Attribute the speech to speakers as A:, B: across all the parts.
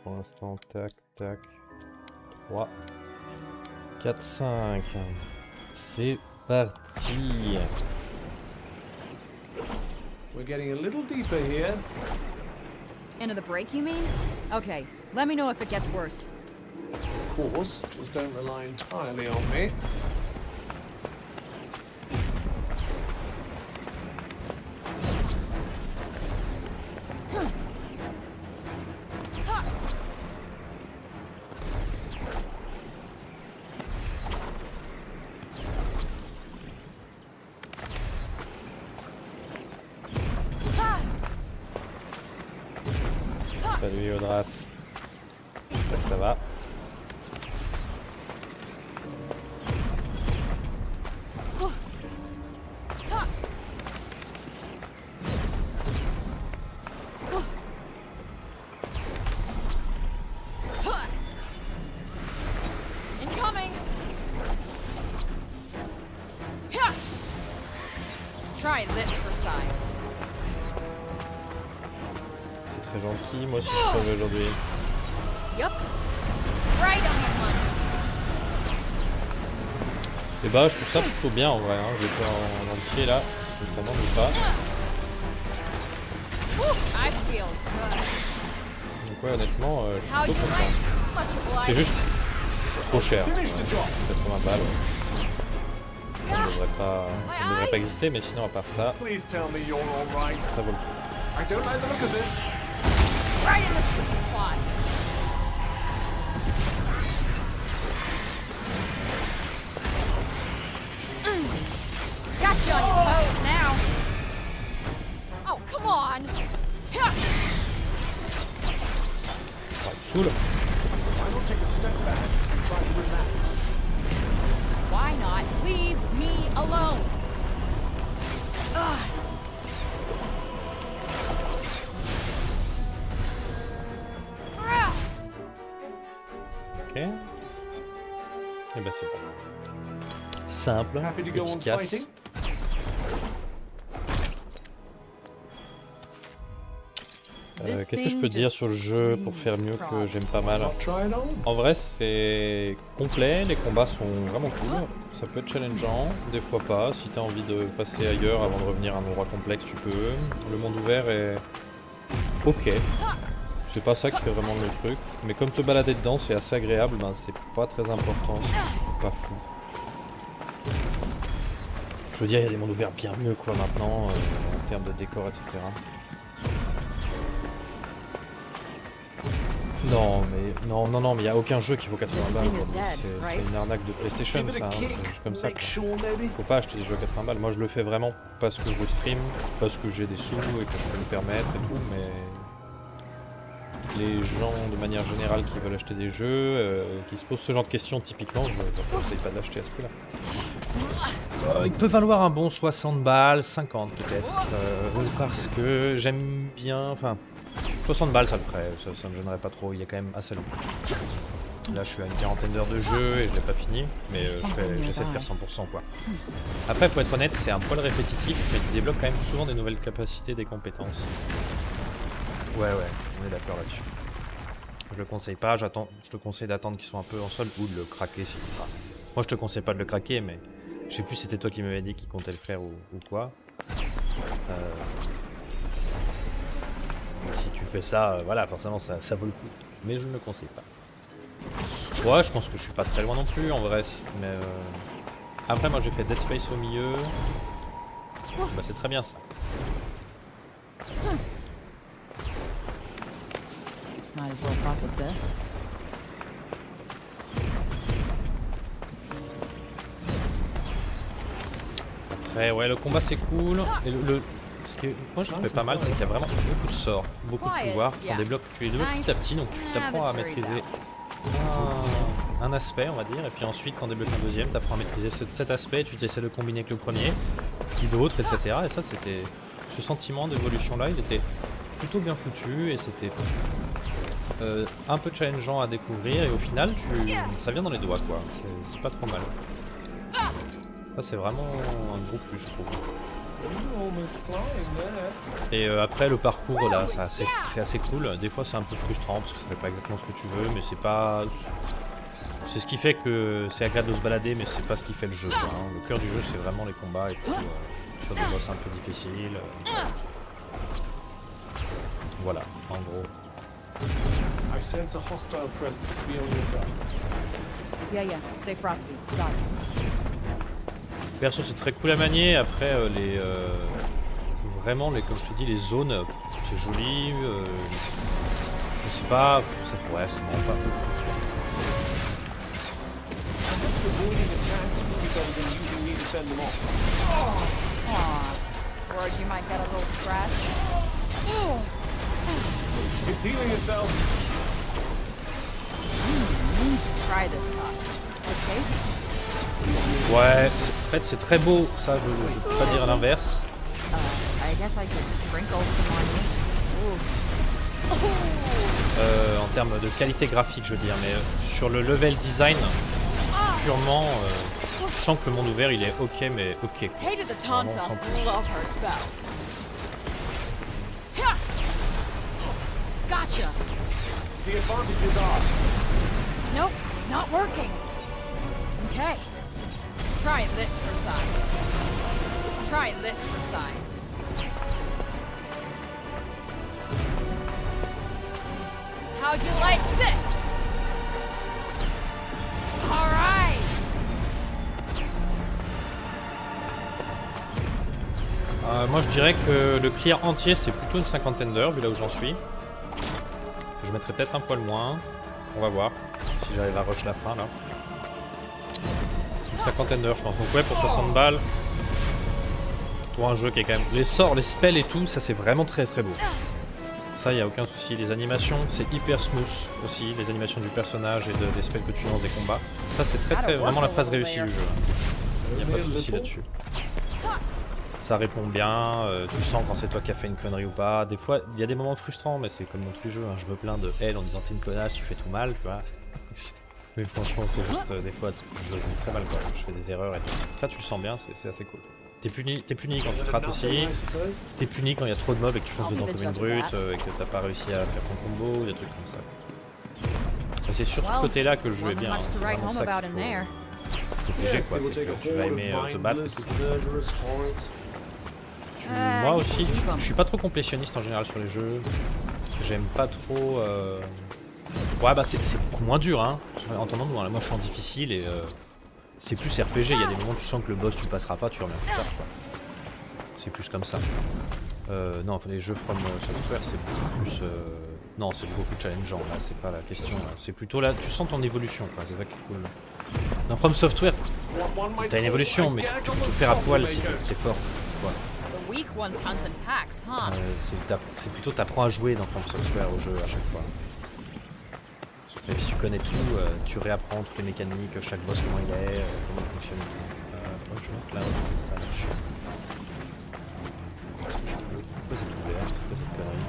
A: pour l'instant. Tac, tac. 3, 4, 5. C'est parti.
B: We're getting a little deeper here.
C: Into the break, you mean? Okay, let me know if it gets worse.
B: Of course, just don't rely entirely on me.
A: Salut Yodras. J'espère que ça va.
C: Incoming! Try this for size.
A: C'est très gentil. Moi aussi je peux aujourd'hui.
C: Yup. Right on the money.
A: Et bah je trouve ça plutôt bien en vrai. Hein. Je l'ai fait en entier là. Donc ça m'ennuie pas.
C: I feel good.
A: Donc ouais honnêtement je suis
C: How
A: plutôt
C: you
A: content.
C: like? Much
A: C'est
C: obliged.
A: juste trop cher.
B: Finish the job.
A: 80 balles. Ça ne devrait pas exister, mais sinon à part ça,
B: Please tell me you're all right.
A: ça vaut le coup.
B: I don't like the look of this.
C: Right in the sweet spot. Got you on your toes now. Oh, come on.
A: Ah, il me saoule.
B: Why not take a step back and try to relax?
C: Why not leave me alone? Ugh. Ah.
A: Ok. Et bah c'est bon. Simple,
B: Happy to go on
A: efficace.
B: fighting?
A: Qu'est-ce que je peux dire sur le jeu pour faire mieux que j'aime pas mal?
B: Not try it on?
A: En vrai c'est complet, les combats sont vraiment cool. Ça peut être challengeant, des fois pas. Si t'as envie de passer ailleurs avant de revenir à un endroit complexe, tu peux. Le monde ouvert est ok. C'est pas ça qui fait vraiment le truc. Mais comme te balader dedans c'est assez agréable, ben, c'est pas très important. C'est pas fou. Je veux dire, il y a des mondes ouverts bien mieux quoi maintenant, en termes de décor, etc. Non, mais il n'y a aucun jeu qui vaut 80 balles. C'est une arnaque de PlayStation,
B: Give it
A: ça.
B: a
A: Hein,
B: kick.
A: c'est juste comme ça.
B: Make
A: Quoi.
B: sure, maybe.
A: Faut pas acheter des jeux à 80 balles. Moi, je le fais vraiment parce que je stream, parce que j'ai des sous et que je peux me permettre et tout. Mais les gens, de manière générale, qui veulent acheter des jeux, qui se posent ce genre de questions, typiquement, je ne conseille pas d'acheter à ce prix-là. Il peut valoir un bon 60 balles, 50 peut-être, parce que j'aime bien, enfin, 60 balles ça le ferait, ça me gênerait pas trop, il y a quand même assez long. Là je suis à une quarantaine d'heures de jeu et je l'ai pas fini, mais j'essaie de faire 100% quoi. Après faut être honnête, c'est un poil répétitif, mais tu débloques quand même souvent des nouvelles capacités, des compétences. Ouais, on est d'accord là-dessus. Je le conseille pas, je te conseille d'attendre qu'ils soient un peu en solde ou de le craquer si tu veux. Moi je te conseille pas de le craquer, mais je sais plus si c'était toi qui m'avais dit qu'il comptait le faire ou quoi. Si tu fais ça, voilà, forcément ça vaut le coup. Mais je ne le conseille pas. Ouais, je pense que je suis pas très loin non plus en vrai. Mais après, moi j'ai fait Dead Space au milieu. Bah, c'est très bien ça.
C: Might as well pocket this.
A: Après, ouais, le combat c'est cool. Et ce que moi je trouvais pas mal, c'est qu'il y a vraiment beaucoup de sorts, beaucoup de pouvoirs qu'on débloque. Tu les débloques petit à petit, donc tu t'apprends à maîtriser un aspect, on va dire, et puis ensuite t'en débloques un deuxième, t'apprends à maîtriser cet aspect, tu essaies de combiner avec le premier, puis d'autres, etc. Et ça, c'était ce sentiment d'évolution là, il était plutôt bien foutu et c'était un peu challengeant à découvrir. Et au final, ça vient dans les doigts, quoi. C'est pas trop mal. Ça, c'est vraiment un gros plus, je trouve.
B: You're almost flying there.
A: Et après le parcours là, c'est assez cool. Des fois c'est un peu frustrant parce que ça fait pas exactement ce que tu veux, mais c'est pas... C'est ce qui fait que c'est agréable de se balader, mais c'est pas ce qui fait le jeu, quoi, hein. Le cœur du jeu c'est vraiment les combats et tout, sur des boss un peu difficiles. Voilà, en gros.
B: I sense a hostile presence. Be on your guard.
C: Yeah. Stay frosty. Got it.
A: Perso c'est très cool à manier, après vraiment comme je te dis les zones c'est joli, je sais pas, ouais c'est vraiment pas ouf.
B: Perhaps avoiding attacks would be better than using me to fend them off.
C: Aw. Worried you might get a little scratch?
B: It's healing itself.
C: Try this cock. Okay?
A: Ouais, en fait c'est très beau, ça je peux pas dire l'inverse.
C: I guess I could sprinkle some on you.
A: En termes de qualité graphique je veux dire, mais sur le level design, purement, tu sens que le monde ouvert il est ok mais ok quoi.
C: Hated the
A: Vraiment,
C: Tonsa.
A: sans plus.
C: Love her spells. Yeah. Gotcha.
B: The advantage is ours.
C: Nope, not working. Okay. Try this for size. Try this for size. How'd you like this? All right.
A: Moi je dirais que le clear entier c'est plutôt une cinquantaine d'heures vu là où j'en suis. Je mettrai peut-être un poil moins, on va voir si j'arrive à rush la fin là. Une cinquantaine d'heures je pense, donc ouais pour 60 balles. Pour un jeu qui est quand même... Les sorts, les spells et tout, ça c'est vraiment très beau. Ça y a aucun souci, les animations c'est hyper smooth aussi, les animations du personnage et des spells que tu lances des combats. Ça c'est très vraiment la phase réussie du jeu. Il n'y a pas de souci là-dessus. Ça répond bien, tu sens quand c'est toi qui as fait une connerie ou pas. Des fois, il y a des moments frustrants, mais c'est comme dans tous les jeux, hein. Je me plains de elle en disant t'es une connasse, tu fais tout mal, tu vois. Mais franchement, c'est juste des fois, je joue très mal quoi. Je fais des erreurs et tout. Ça, tu le sens bien, c'est assez cool. T'es puni quand tu te rates aussi. T'es puni quand il y a trop de mobs et que tu fonces dedans comme une brute et que t'as pas réussi à faire ton combo, des trucs comme ça. C'est sur ce côté-là que le jeu est bien. Hein. C'est vraiment ça qu'il faut piger quoi, c'est que tu vas aimer te battre et tout. Moi aussi, je suis pas trop complétionniste en général sur les jeux. J'aime pas trop. Ouais, bah c'est beaucoup moins dur, hein. Entendons-nous, hein. Moi je suis en difficile et c'est plus RPG. Il y a des moments où tu sens que le boss tu passeras pas, tu reviens plus tard, quoi. C'est plus comme ça. Non, les jeux From Software c'est beaucoup plus. Non, c'est beaucoup challengeant là, c'est pas la question. C'est plutôt là, tu sens ton évolution, quoi. C'est ça qui est cool. Dans From Software, t'as une évolution, mais tu peux tout faire à poil si c'est fort. Quoi. C'est plutôt t'apprends à jouer dans From Software au jeu à chaque fois. Et puis si tu connais tout, tu réapprends toutes les mécaniques, chaque boss comment il est, comment il fonctionne. Je monte là, ça marche. Pourquoi c'est ouvert? C'est quoi cette connerie?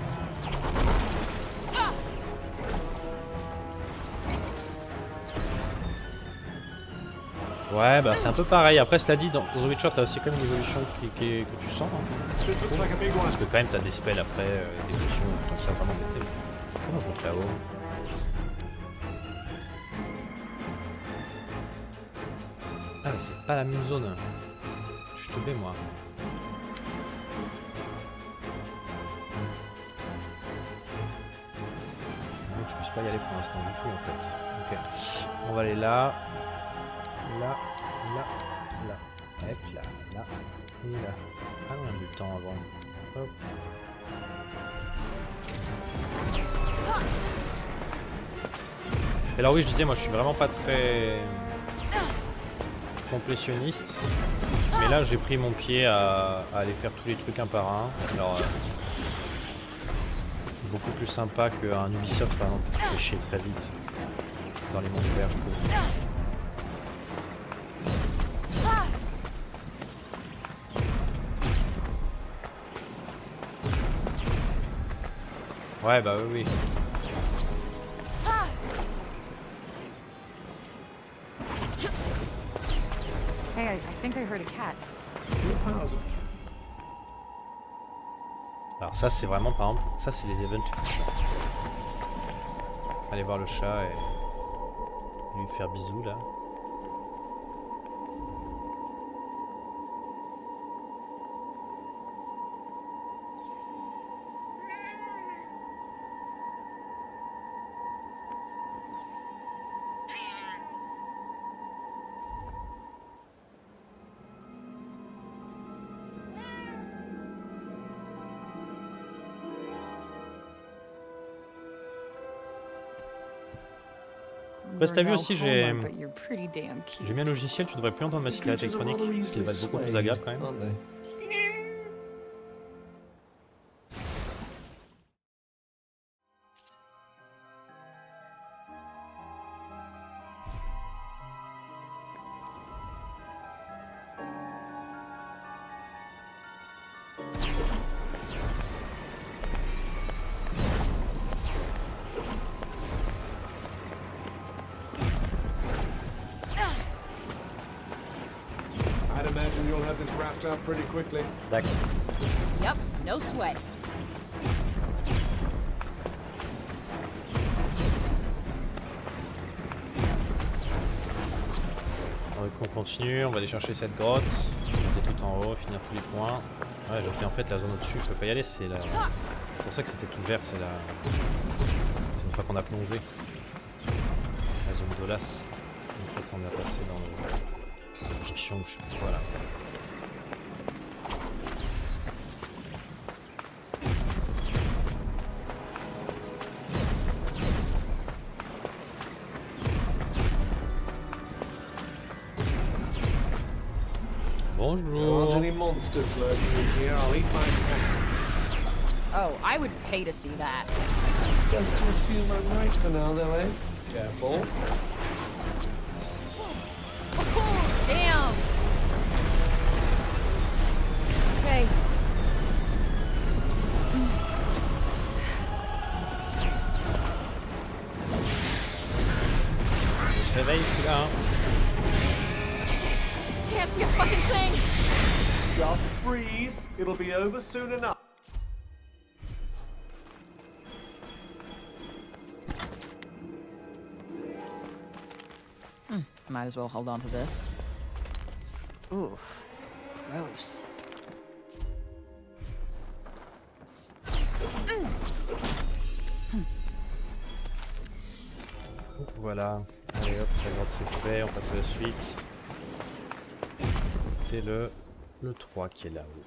A: Ouais, bah c'est un peu pareil. Après, cela dit, dans The Witcher, t'as aussi quand même une évolution que tu sens. Hein. Parce que quand même, t'as des spells après, des évolutions comme ça, vraiment d'été. Comment je monte là-haut? Ah, mais c'est pas la même zone. Je suis tombé, moi. Donc, je puisse pas y aller pour l'instant du tout, en fait. Ok. On va aller là. Là, là, là, hop, là, là, là. Ah, on a mis le temps avant. Hop. Et alors oui, je disais, moi je suis vraiment pas très complétionniste. Mais là, j'ai pris mon pied à aller faire tous les trucs un par un. Alors, beaucoup plus sympa qu'un Ubisoft, par exemple, qui fait chier très vite dans les mondes ouverts, je trouve. Ouais, bah oui.
C: Hey, I think I heard a cat.
A: Alors ça c'est vraiment par exemple, ça c'est les events. Aller voir le chat et lui faire bisous là. Après, t'as vu aussi, j'ai mis un logiciel, tu devrais plus entendre ma cigarette électronique, ce qui va être beaucoup plus agréable quand même.
B: Aren't they? I'd imagine you'll have this wrapped up pretty quickly.
A: D'accord.
C: Yep, no sweat.
A: Donc on continue, on va aller chercher cette grotte, monter tout en haut, finir tous les points. Ouais, j'étais en fait la zone au-dessus, je peux pas y aller, c'est la... C'est pour ça que c'était tout vert, c'est la... C'est une fois qu'on a plongé. La zone d'Olas. Une fois qu'on a passé dans le... Fiction, je sais plus, voilà.
B: There aren't
A: Bonjour.
B: any monsters lurking in here. I'll eat my cat.
C: Oh, I would pay to see that.
B: Just to assume I'm right for now, though, eh? Careful.
C: Oh, damn. Okay.
A: Je réveille, je suis là. Hein.
C: Can't see a fucking thing.
B: Just breathe. It'll be over soon enough.
C: Might as well hold on to this. Ooh, gross.
A: Voilà. Allez hop, la grotte c'est fait, on passe à la suite. C'est le 3 qui est là-haut.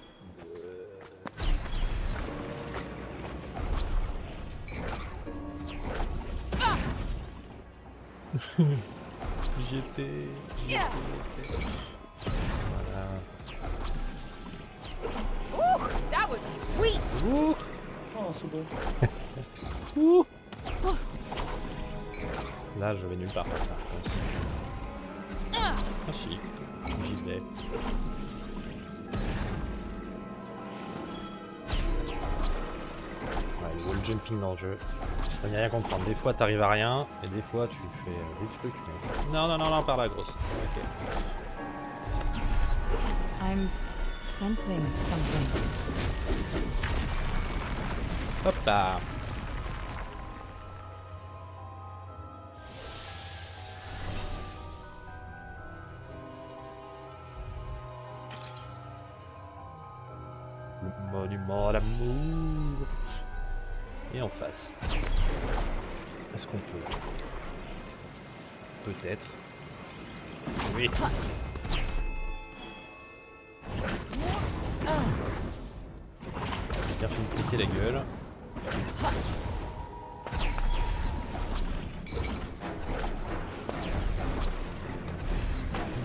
A: J'étais. Voilà.
C: Ooh, that was sweet.
A: Ouh.
B: Possible.
A: Ouh. Là je vais nulle part, je pense. Ah si, j'y vais. Ouais, le wall jumping dans le jeu, c'est à n'y rien comprendre. Des fois t'arrives à rien, et des fois tu fais des trucs. Mais... Non, non, non, non, par là, grosse. Ok.
C: I'm sensing something.
A: Hop là. Le monument à l'amour. Et en face. Est-ce qu'on peut? Peut-être. Oui. Bien fait me péter la gueule.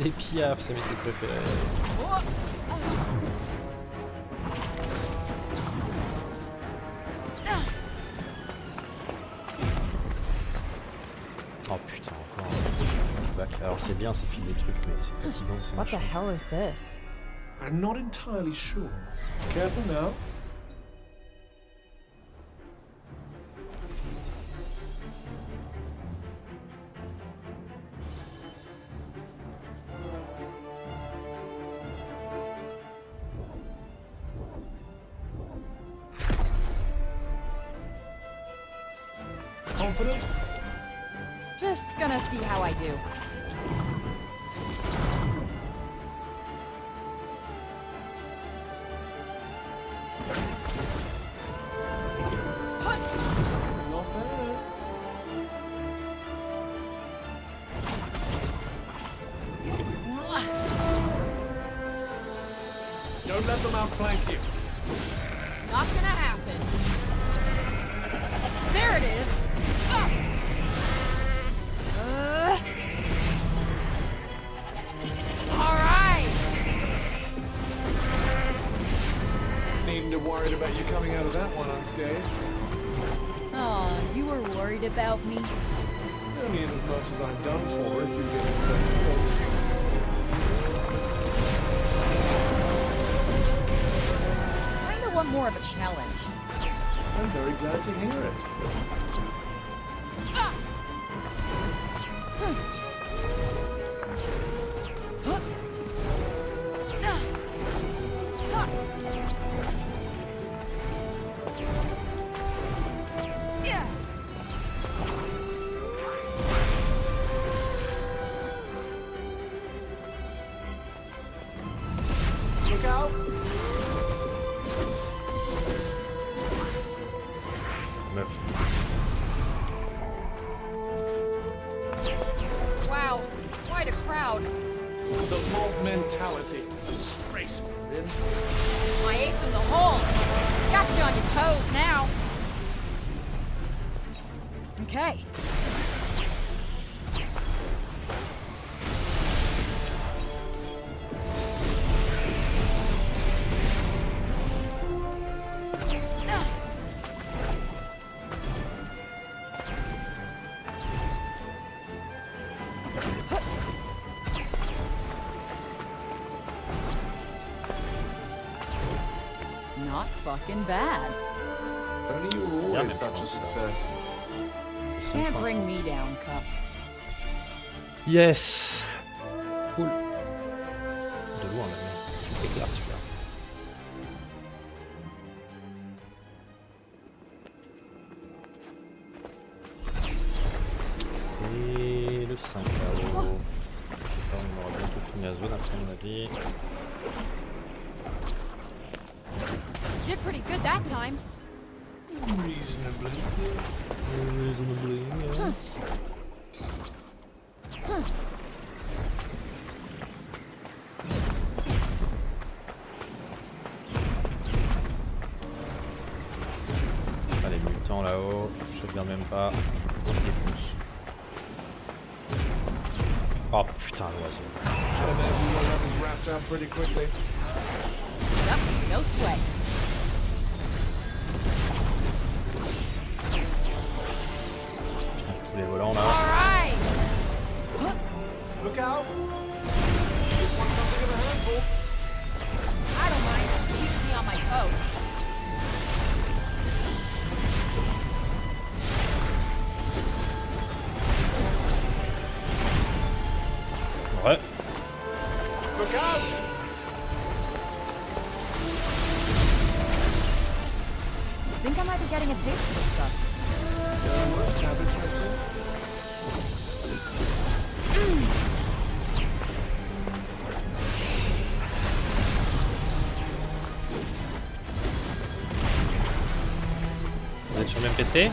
A: Des piafs, c'est mes trucs préférés. Oh putain, encore un flashback. Alors c'est bien, ça file des trucs, mais c'est fatigant, c'est
C: What the
A: machin.
C: hell is this?
B: I'm not entirely sure. Careful now. confident?
C: Just gonna see how I do.
B: Not bad. Don't let them outflank you.
C: Not gonna happen. There it is. All right.
B: Needn't have worried about you coming out of that one unscathed.
C: Oh, you were worried about me?
B: Only in as much as I'm done for if you get it.
C: Kinda want more of a challenge.
B: I'm very glad to hear it. Look out!
A: Meuf.
C: Wow, quite a crowd.
B: The mob mentality. Disgraceful, Rin.
C: My ace in the hole. Got you on your toes now. Okay. Not fucking bad.
B: Only you were
A: Yeah,
B: always
A: mais
B: such a
A: je pense,
B: success.
C: Can't bring me down, Cup.
A: Yes. Cool. De loin même. C'est clair celui-là. Et le 5 là-haut. Je sais pas, on aura bientôt fini la zone après mon avis.
C: Did pretty good that time.
B: Reasonably.
A: Allez, mutants là-haut, je regarde même pas, je défonce. Oh putain, l'oiseau.
B: I imagine you'll have us wrapped up pretty quickly.
C: Yep, no sweat.
A: Putain, tous les volants là.
C: All right.
B: Look out! Just want something of a handful.
C: I don't mind. Keeps me on my toes.
A: Ouais.
B: Look out!
C: Think I might be getting a taste of this stuff.
B: Worst habits, husband.
A: Vous êtes sur le même PC?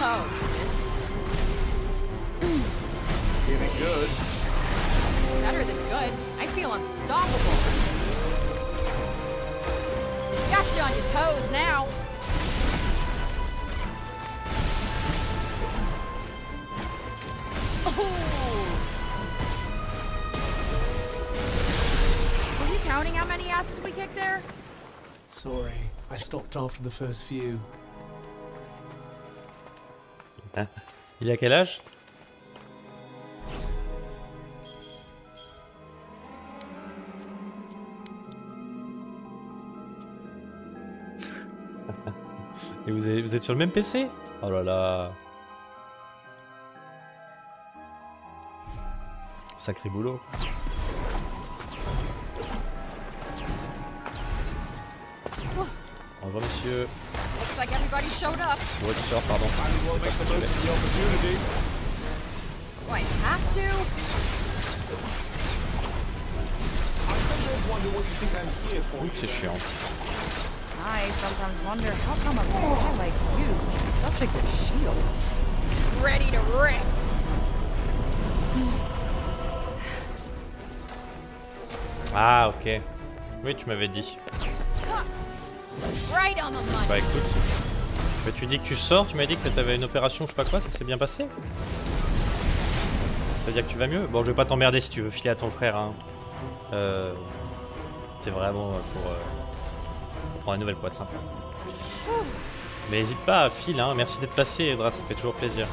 C: Oh,
B: Feeling good.
C: better than good. I feel unstoppable. Got you on your toes now. Were you counting how many asses we kicked there?
B: Sorry, I stopped after the first few.
A: Il a quel âge? Et vous êtes sur le même PC? Oh là là. Sacré boulot. Bonjour messieurs.
C: Looks like everybody showed up.
A: Ouais, tu sors, pardon.
B: Might as well make the most of the opportunity.
C: Do I have to?
B: I sometimes wonder what you think I'm here for.
A: Ouh, c'est chiant.
C: I sometimes wonder how come a guy like you makes such a good shield. Ready to rip.
A: Ah, ok. Oui, tu m'avais dit.
C: Right on the money.
A: Bah écoute. Mais tu dis que tu sors, tu m'as dit que t'avais une opération, je sais pas quoi, ça s'est bien passé? Ça veut dire que tu vas mieux? Bon, je vais pas t'emmerder si tu veux filer à ton frère, hein. C'était vraiment pour une nouvelle boîte sympa. Mais n'hésite pas, file, hein. Merci d'être passé, Edra, ça fait toujours plaisir.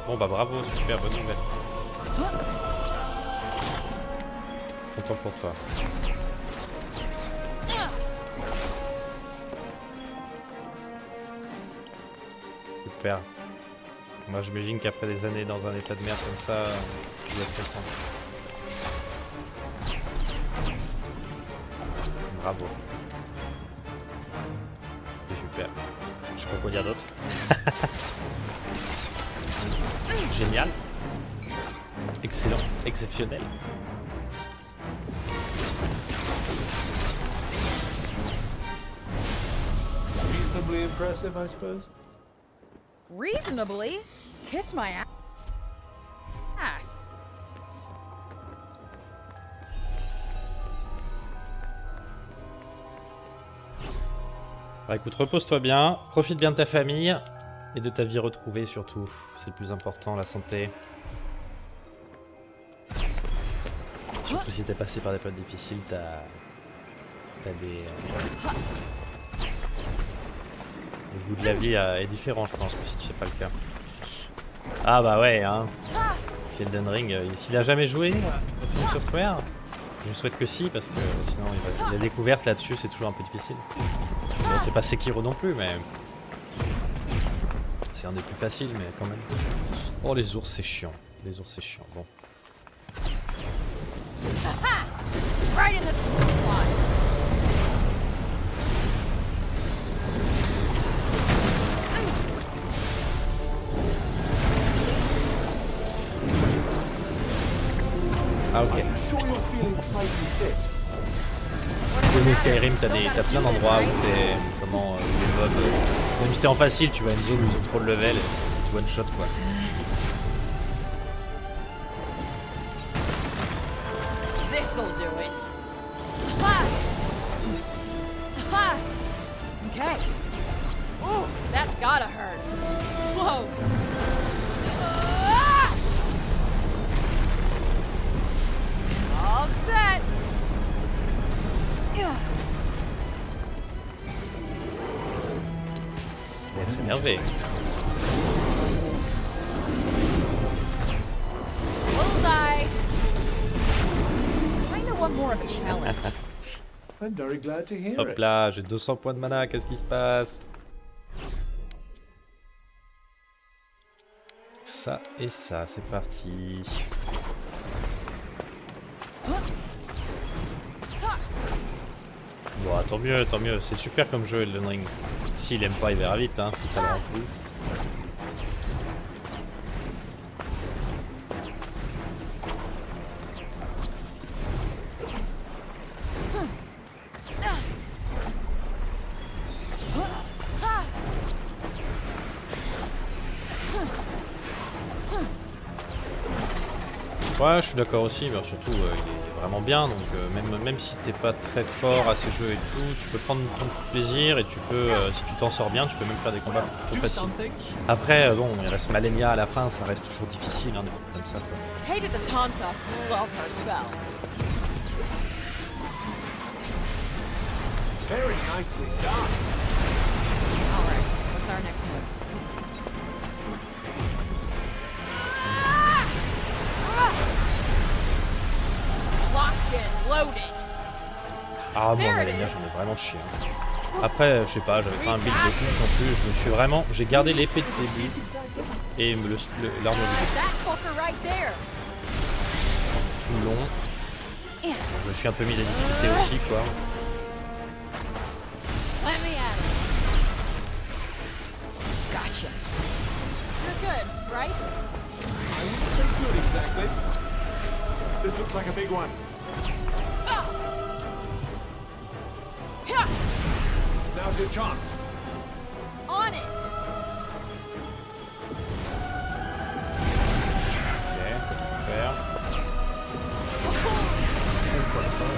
A: Bon bah bravo, super, bonne nouvelle. Content pour toi. Super. Moi j'imagine qu'après des années dans un état de merde comme ça, tu dois être content. Bravo. C'est super. Je sais pas quoi dire d'autre. Génial. Excellent. Exceptionnel.
B: Reasonably impressive, I suppose.
C: Reasonably? Kiss my ass.
A: Bah écoute, repose-toi bien, profite bien de ta famille et de ta vie retrouvée surtout. C'est le plus important, la santé. Surtout si t'es passé par des périodes difficiles, t'as des... Le goût de la vie est différent, je pense, que si tu sais pas le faire. Ah bah ouais, hein. Elden Ring, s'il a jamais joué au From Software, je souhaite que si, parce que sinon la découverte là-dessus c'est toujours un peu difficile. Bon, c'est pas Sekiro non plus, mais c'est un des plus faciles, mais quand même. Oh, les ours c'est chiant, les ours c'est chiant. Bon.
C: Right in the sweet spot.
A: Ah ok.
B: I'm sure you're feeling mighty fit.
A: Dans Skyrim, t'as plein d'endroits où t'es comment les mobs. Même si t'es en facile, tu vas à une zone où ils ont trop de level et tu one shot quoi.
C: This'll do it. Ha! Ha! Okay. Ooh, that's gotta hurt. Whoa. Ah! All set. Yeah.
A: Il va être énervé.
C: Bullseye. Kinda want more of a challenge.
B: I'm very glad to hear
A: Hop
B: it.
A: là, j'ai 200 points de mana, qu'est-ce qui se passe? Ça et ça, c'est parti. Bon, tant mieux, c'est super comme jeu Elden Ring. S'il aime pas, il verra vite, hein, si ça le rend fou. Ouais, je suis d'accord aussi, mais surtout il est vraiment bien, donc même si t'es pas très fort à ces jeux et tout, tu peux prendre ton plaisir et tu peux, si tu t'en sors bien, tu peux même faire des combats plutôt
B: Do
A: faciles.
B: something.
A: Après, bon, il reste Malenia à la fin, ça reste toujours difficile, hein, des trucs comme ça. Quoi.
C: Hated the Tanta. Love her spells.
B: Very nicely done.
C: Alright, what's our next move? Locked in, loaded.
A: Ah, moi, Malenia, j'en ai vraiment chié. Après, je sais pas, j'avais pas un build de touche non plus, je me suis vraiment... J'ai gardé l'épée de débit et l'arme
C: That fucker right there.
A: tout le long. Je me suis un peu mis des difficultés aussi, quoi.
C: Let me at it. Gotcha. You're good, right?
B: I wouldn't say good exactly. This looks like a big one.
C: Yeah.
B: Now's your chance.
C: On it.
A: Ok, super.
B: That's quite fun.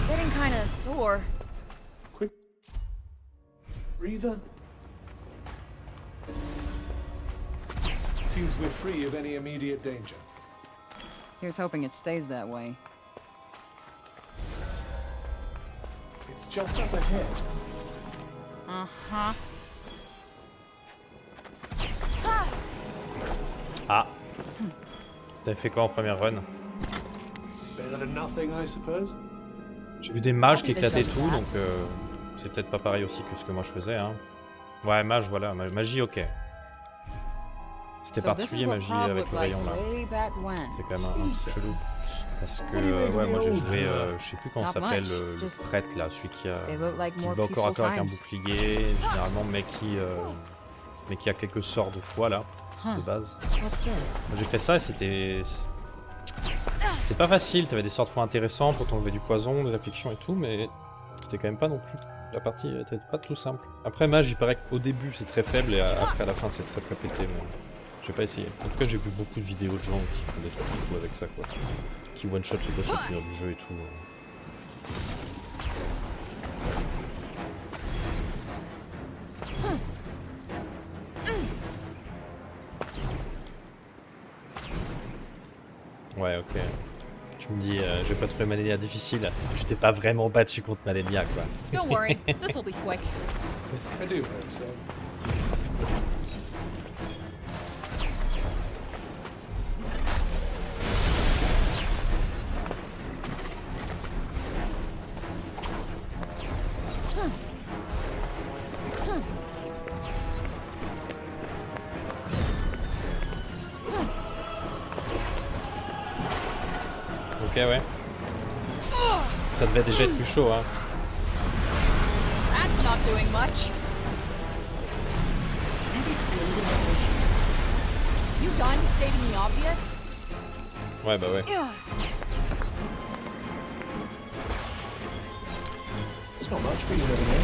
C: Getting kind of sore.
B: Quick breather. Seems we're free of any immediate danger.
C: Here's hoping it stays that way.
B: It's just up ahead.
C: Uh-huh.
A: Ah. T'avais fait quoi en première run?
B: Better than nothing, I suppose.
A: J'ai vu des mages qui éclataient tout, donc c'est peut-être pas pareil aussi que ce que moi je faisais. Hein. Ouais, mage, voilà, magie, ok. C'était particulier, magie avec le rayon là. C'est quand même un peu chelou. Parce que, ouais, moi j'ai joué, je sais plus comment ça s'appelle, le prêtre là, celui qui va au corps à corps avec un bouclier, généralement, mais qui a quelques sorts de foi là, de base. Moi j'ai fait ça et c'était pas facile, t'avais des sorts de foi intéressants pour t'enlever du poison, des afflictions et tout, mais c'était quand même pas non plus. La partie était pas tout simple. Après mage, il paraît qu'au début c'est très faible et après à la fin c'est très pété, mais j'ai pas essayé. En tout cas j'ai vu beaucoup de vidéos de gens qui font des trucs fous avec ça quoi. Qui one shot les boss au final du jeu et tout. Ouais, ok. Tu me dis, je vais pas trouver Malenia difficile. Je t'ai pas vraiment battu contre Malenia, quoi.
C: Don't worry, this'll be quick.
B: I do hope so.
A: Ok, ouais. Ça devait déjà être plus chaud, hein.
C: That's not doing much. You done stating the obvious?
A: Ouais, bah ouais.
B: It's not much, but you never know.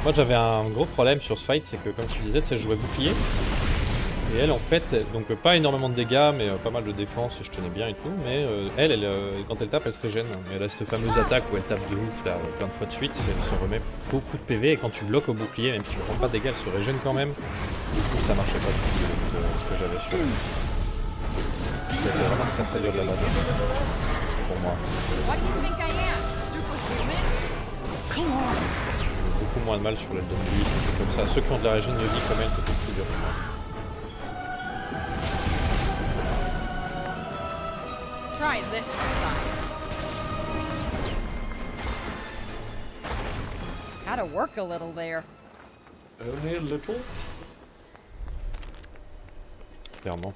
A: Moi j'avais un gros problème sur ce fight, c'est que comme tu disais, tu sais, je jouais bouclier. Et elle en fait, donc pas énormément de dégâts, mais pas mal de défense, je tenais bien et tout. Mais elle, quand elle tape, elle se régène. Et elle a cette fameuse attaque où elle tape de ouf, là, plein de fois de suite. Elle se remet beaucoup de PV et quand tu bloques au bouclier, même si tu ne prends pas de dégâts, elle se régène quand même. Du coup ça marchait pas du tout ce que j'avais sur elle. C'était vraiment très dur de la lave pour moi.
C: What do you think I am? Superhuman? Come on.
A: Beaucoup moins de mal sur les dom de vie, des trucs comme ça. Ceux qui ont de la régène de vie comme elle, c'était plus dur.
C: Try this besides. Gotta work a little there.
B: Only a little?
A: Clairement.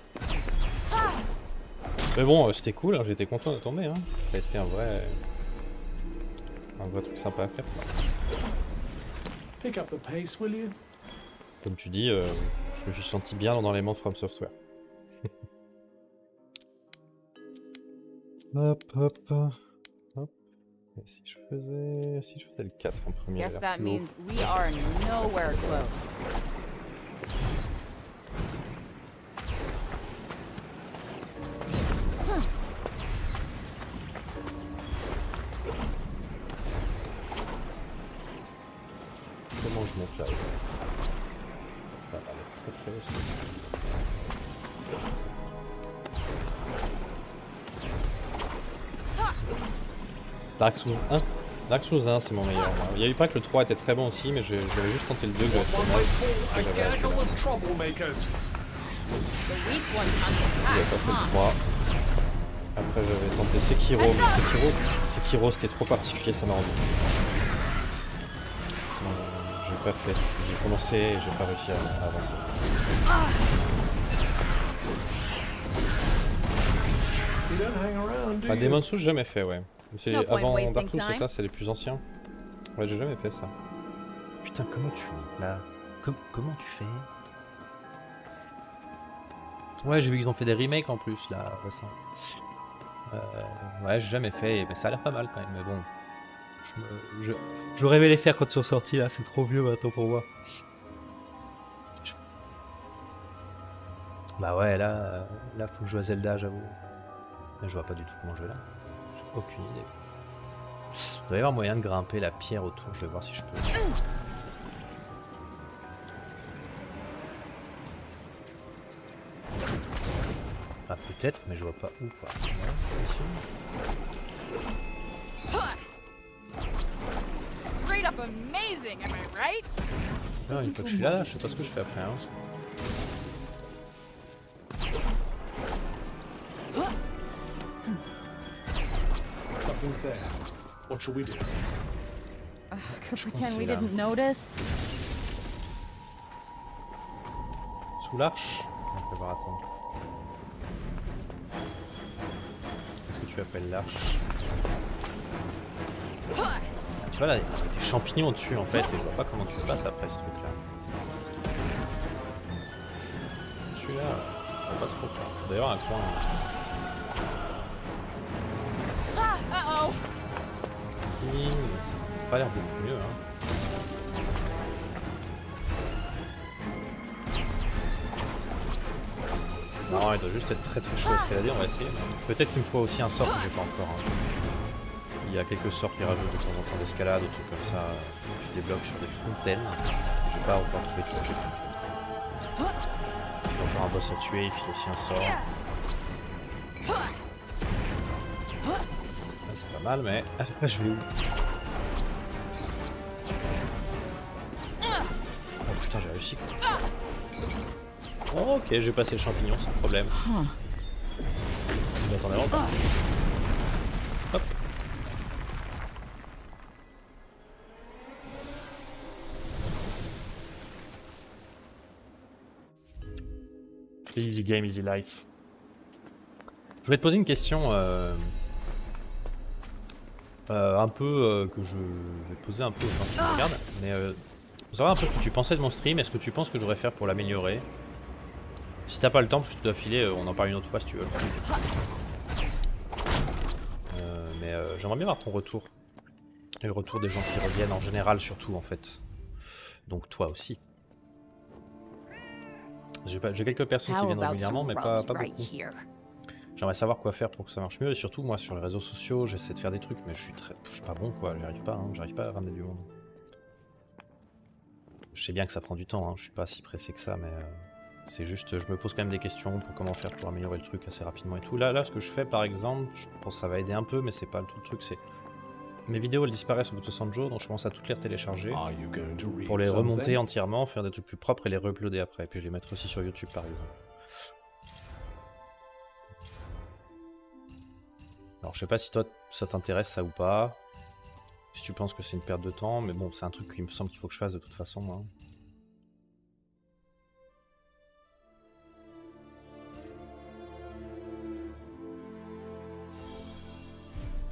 A: Mais bon, c'était cool, hein, j'étais content de tomber. Hein. Ça a été un vrai truc sympa à faire.
B: Pick up the pace, will you?
A: Comme tu dis, je me suis senti bien dans l'élément de From Software. Hop, hop, hop. Et si je faisais le 4 en premier.
C: Guess that means we are nowhere close.
A: Comment je monte là? Ça va aller très aussi. Dark Souls 1. Dark Souls 1 c'est mon meilleur. Moi. Il y a eu pas que le 3 était très bon aussi, mais j'avais juste tenté le 2 que j'avais trouvé nice.
C: The weak ones hunting
A: J'avais
C: cats,
A: pas fait le
C: huh?
A: 3. Après j'avais tenté Sekiro, mais Sekiro c'était trop particulier, ça m'a rendu fou. J'ai pas fait. J'ai commencé et j'ai pas réussi à avancer.
B: You don't hang around, do
A: Bah,
B: you?
A: Demon's Souls, j'ai jamais fait, ouais. C'est
C: No point
A: avant
C: wasting
A: Dark Souls, c'est
C: time.
A: ça, c'est les plus anciens. Ouais, j'ai jamais fait ça. Putain, comment tu là comment tu fais? Ouais, j'ai vu qu'ils ont fait des remakes en plus là récent. Ouais, j'ai jamais fait, mais ça a l'air pas mal quand même. Mais bon, j'aurais aimé les faire quand ils sont sortis là. C'est trop vieux maintenant pour moi. Bah ouais, là faut que je joue à Zelda, j'avoue. Mais je vois pas du tout comment jouer là. J'ai aucune idée. Il doit y avoir moyen de grimper la pierre autour. Je vais voir si je peux. Ah peut-être, mais je vois pas où quoi. Ouais, ici.
C: Straight up amazing, am I right?
A: Non, une fois que je suis là, je sais pas ce que je fais après. Hein.
B: Something's there. What shall we do?
C: Could
A: Je pense
C: pretend we
A: c'est là.
C: didn't notice.
A: Sous l'arche. On va voir, attends. Qu'est-ce que tu appelles l'arche? Tu vois là, il y a des champignons dessus en fait, et je vois pas comment tu passes après ce truc là. Celui-là, je vois pas trop quoi. D'ailleurs, un coin.
C: Uh-oh.
A: Oui, mais ça a pas l'air beaucoup mieux. Hein. Non, il doit juste être très très chaud à escalader, on va essayer. Peut-être qu'il me faut aussi un sort que j'ai pas encore. Hein. Il y a quelques sorts qui rajoutent de temps en temps d'escalade ou trucs comme ça. Tu débloques sur des fontaines. Je vais pas encore trouver toutes les fontaines. Il y a encore un boss à tuer, il file aussi un sort. Ah, c'est pas mal, mais après je vais où? Oh putain, j'ai réussi quoi. Oh, ok, j'ai passé le champignon sans problème. Je m'attendais longtemps. Hop. Easy game, easy life. Je voulais te poser une question un peu que je vais poser un peu quand tu me regardes, mais pour savoir un peu ce que tu pensais de mon stream, est-ce que tu penses que je devrais faire pour l'améliorer? Si t'as pas le temps, parce que tu dois filer, on en parle une autre fois si tu veux. Mais j'aimerais bien avoir ton retour. Et le retour des gens qui reviennent en général surtout en fait. Donc toi aussi. J'ai quelques personnes qui
C: How
A: viennent
C: about
A: régulièrement,
C: some
A: mais pas
C: rubs right
A: beaucoup.
C: here?
A: J'aimerais savoir quoi faire pour que ça marche mieux, et surtout moi sur les réseaux sociaux j'essaie de faire des trucs mais je suis pas bon quoi, j'arrive pas à ramener du monde. Je sais bien que ça prend du temps, hein. Je suis pas si pressé que ça, mais c'est juste je me pose quand même des questions pour comment faire pour améliorer le truc assez rapidement et tout. Là ce que je fais par exemple, je pense que ça va aider un peu mais c'est pas tout le truc, c'est mes vidéos elles disparaissent au bout de 60 jours donc je commence à toutes les télécharger
B: Are you going to read
A: pour les remonter
B: something?
A: entièrement, faire des trucs plus propres et les re-uploader après, puis je les mettrai aussi sur YouTube par exemple. Alors je sais pas si toi ça t'intéresse ça ou pas, si tu penses que c'est une perte de temps, mais bon c'est un truc qui me semble qu'il faut que je fasse de toute façon. Hein.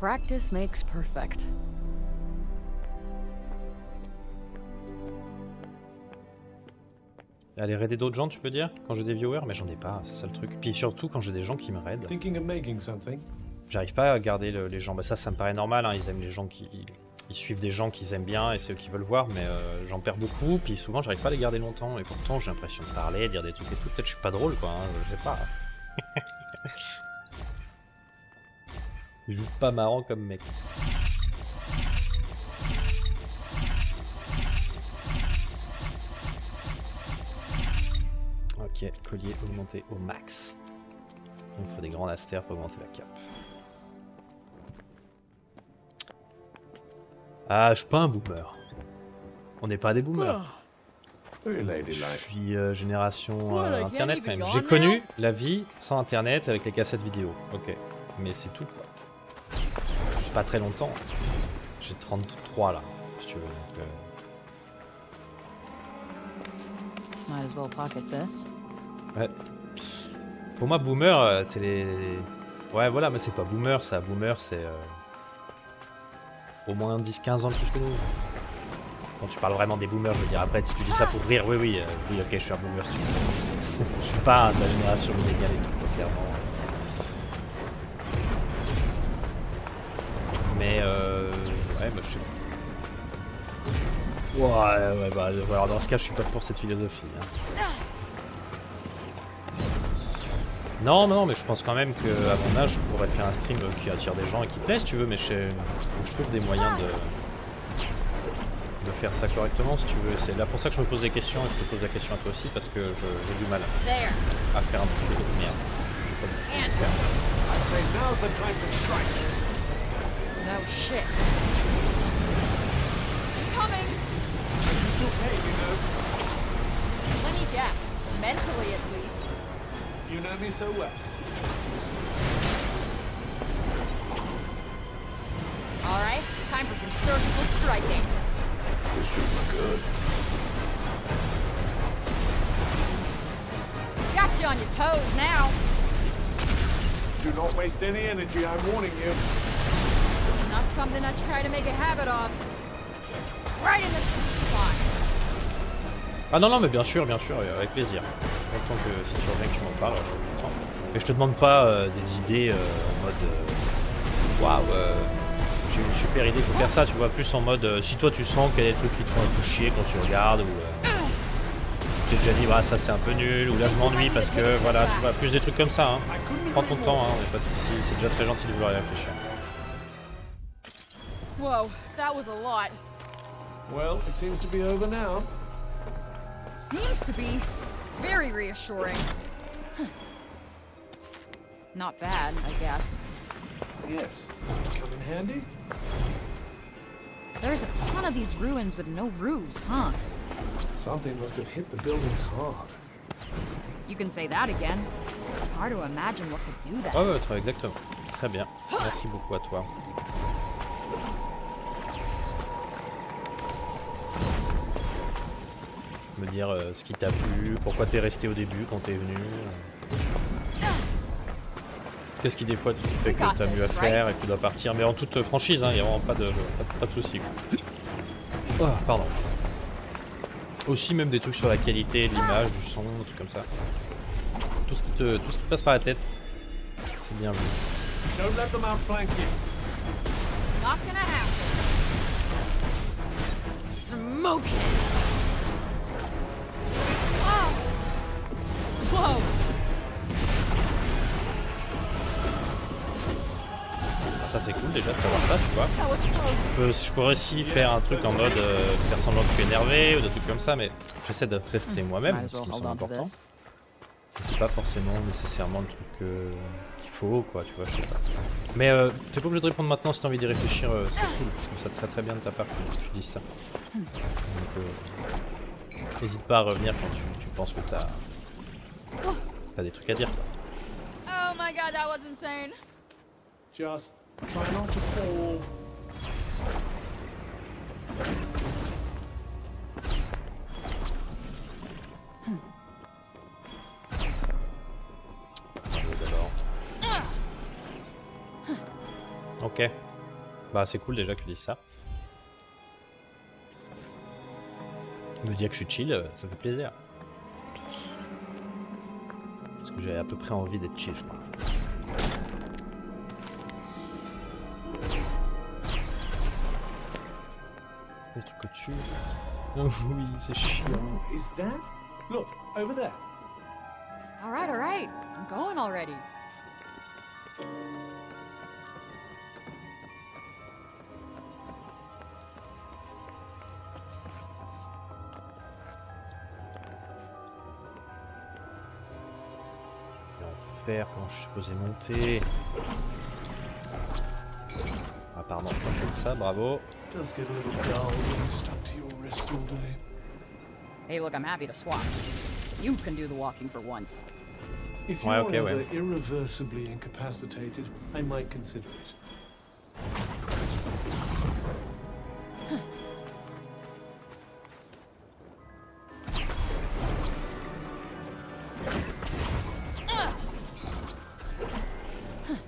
C: Practice makes perfect.
A: Aller raider d'autres gens tu veux dire? Quand j'ai des viewers? Mais j'en ai pas, c'est ça le truc. Puis surtout quand j'ai des gens qui me raident,
B: Thinking of making something?
A: j'arrive pas à garder les gens. Bah ça me paraît normal, hein. Ils aiment les gens qui... Ils suivent des gens qu'ils aiment bien et c'est eux qui veulent voir, mais j'en perds beaucoup, puis souvent j'arrive pas à les garder longtemps, et pourtant j'ai l'impression de parler, dire des trucs et tout, peut-être je suis pas drôle quoi, hein, je sais pas. Je joue pas marrant comme mec. Ok, collier augmenté au max. Donc il faut des grands astères pour augmenter la cape. Ah, je suis pas un boomer. On n'est pas des boomers.
B: Very
A: Je
B: ladylike.
A: suis génération
C: What, I can't
A: internet
C: even
A: quand même.
C: go
A: J'ai
C: on
A: connu
C: now?
A: la vie sans internet avec les cassettes vidéo. Ok. Mais c'est tout quoi. C'est pas très longtemps. J'ai 33 là, si tu veux. Donc,
C: Might as well pocket this.
A: ouais. Pour moi, boomer, c'est Ouais, voilà, mais c'est pas boomer ça. Boomer, c'est au moins 10-15 ans de plus que nous. Quand tu parles vraiment des boomers, je veux dire, après, si tu dis ça pour rire, oui, ok, je suis un boomer, si tu veux. Je suis pas de la génération milléniale et tout, quoi, clairement. Mais ouais, bah je sais pas. Ouais, bah alors dans ce cas, je suis pas pour cette philosophie. Hein. Non, mais je pense quand même qu'à mon âge, je pourrais faire un stream qui attire des gens et qui plaît, si tu veux, mais je trouve des moyens de faire ça correctement, si tu veux. C'est là pour ça que je me pose des questions et je te pose la question à toi aussi, parce que j'ai du mal à faire un petit peu de merde.
B: I'd say now's the time to strike.
C: No shit. Coming!
B: You feel pain, you know.
C: Let me guess. Mentally, at least.
B: You know me so well.
C: All right, time for some surgical striking.
D: This should be good.
C: Got you on your toes now.
B: Do not waste any energy, I'm warning you.
C: Not something I try to make a habit of. Right in the spot.
A: Ah non, mais bien sûr, avec plaisir. Autant que si tu reviens que tu m'en parles, je suis content. Mais je te demande pas des idées en mode waouh, j'ai une super idée pour faire ça, tu vois, plus en mode si toi tu sens qu'il y a des trucs qui te font un peu chier quand tu regardes, ou tu t'es déjà dit bah ça c'est un peu nul, ou là je m'ennuie parce que voilà, tu vois, plus des trucs comme ça, hein. Prends ton temps, hein, y a pas de soucis, c'est déjà très gentil de vouloir y réfléchir.
C: Whoa, that was a lot.
B: Well, it seems to be over now.
C: Seems to be very reassuring. Not bad, I guess.
B: Yes. Come in handy?
C: There's a ton of these ruins with no roofs, huh?
B: Something must have hit the buildings hard.
C: You can say that again. Hard to imagine what could do that.
A: Ouais, très exactement. Très bien. Merci beaucoup à toi. Me dire ce qui t'a plu, pourquoi t'es resté au début quand t'es venu. Qu'est-ce qui des fois tu fais que t'as mieux à faire et que tu dois partir, mais en toute franchise, hein, y a vraiment pas de soucis. Oh, pardon. Aussi même des trucs sur la qualité de l'image, du son, des trucs comme ça. Tout ce qui te passe par la tête, c'est bien vu.
B: Don't let them outflank you.
C: Not gonna happen. Smoke it. Oh. Whoa.
A: Ça c'est cool déjà de savoir ça, tu vois.
C: That was close.
A: Je pourrais aussi faire un truc en mode faire semblant que je suis énervé ou des trucs comme ça, mais j'essaie de rester moi-même,
C: Might as
A: ce
C: well
A: qui me
C: hold
A: semble
C: on to
A: important.
C: this.
A: C'est pas forcément nécessairement le truc qu'il faut, quoi, tu vois, je sais pas. Mais t'es pas obligé de répondre maintenant si t'as envie d'y réfléchir, c'est cool. Je trouve ça très bien de ta part que tu dises ça. Donc n'hésite pas à revenir quand tu penses que t'as des trucs à dire.
C: Oh my god, that was insane.
B: Just try not to fall.
A: D'abord. Ok. Bah c'est cool déjà que tu dises ça. Me dire que je suis chill, ça fait plaisir. Parce que j'ai à peu près envie d'être chill, je crois. Des trucs au-dessus. Oh oui, c'est chiant.
B: Is that? Look, over there.
C: All right. I'm going already.
A: Faire comment je suis supposé monter. Apparemment pas comme ça, bravo.
B: It does get a little dull being stuck to your wrist all day.
C: Hey, look, I'm happy to swap. You can do the walking for once.
B: If
A: Ouais,
B: you're
A: ok,
B: ever
A: ouais.
B: irreversibly incapacitated, I might consider it.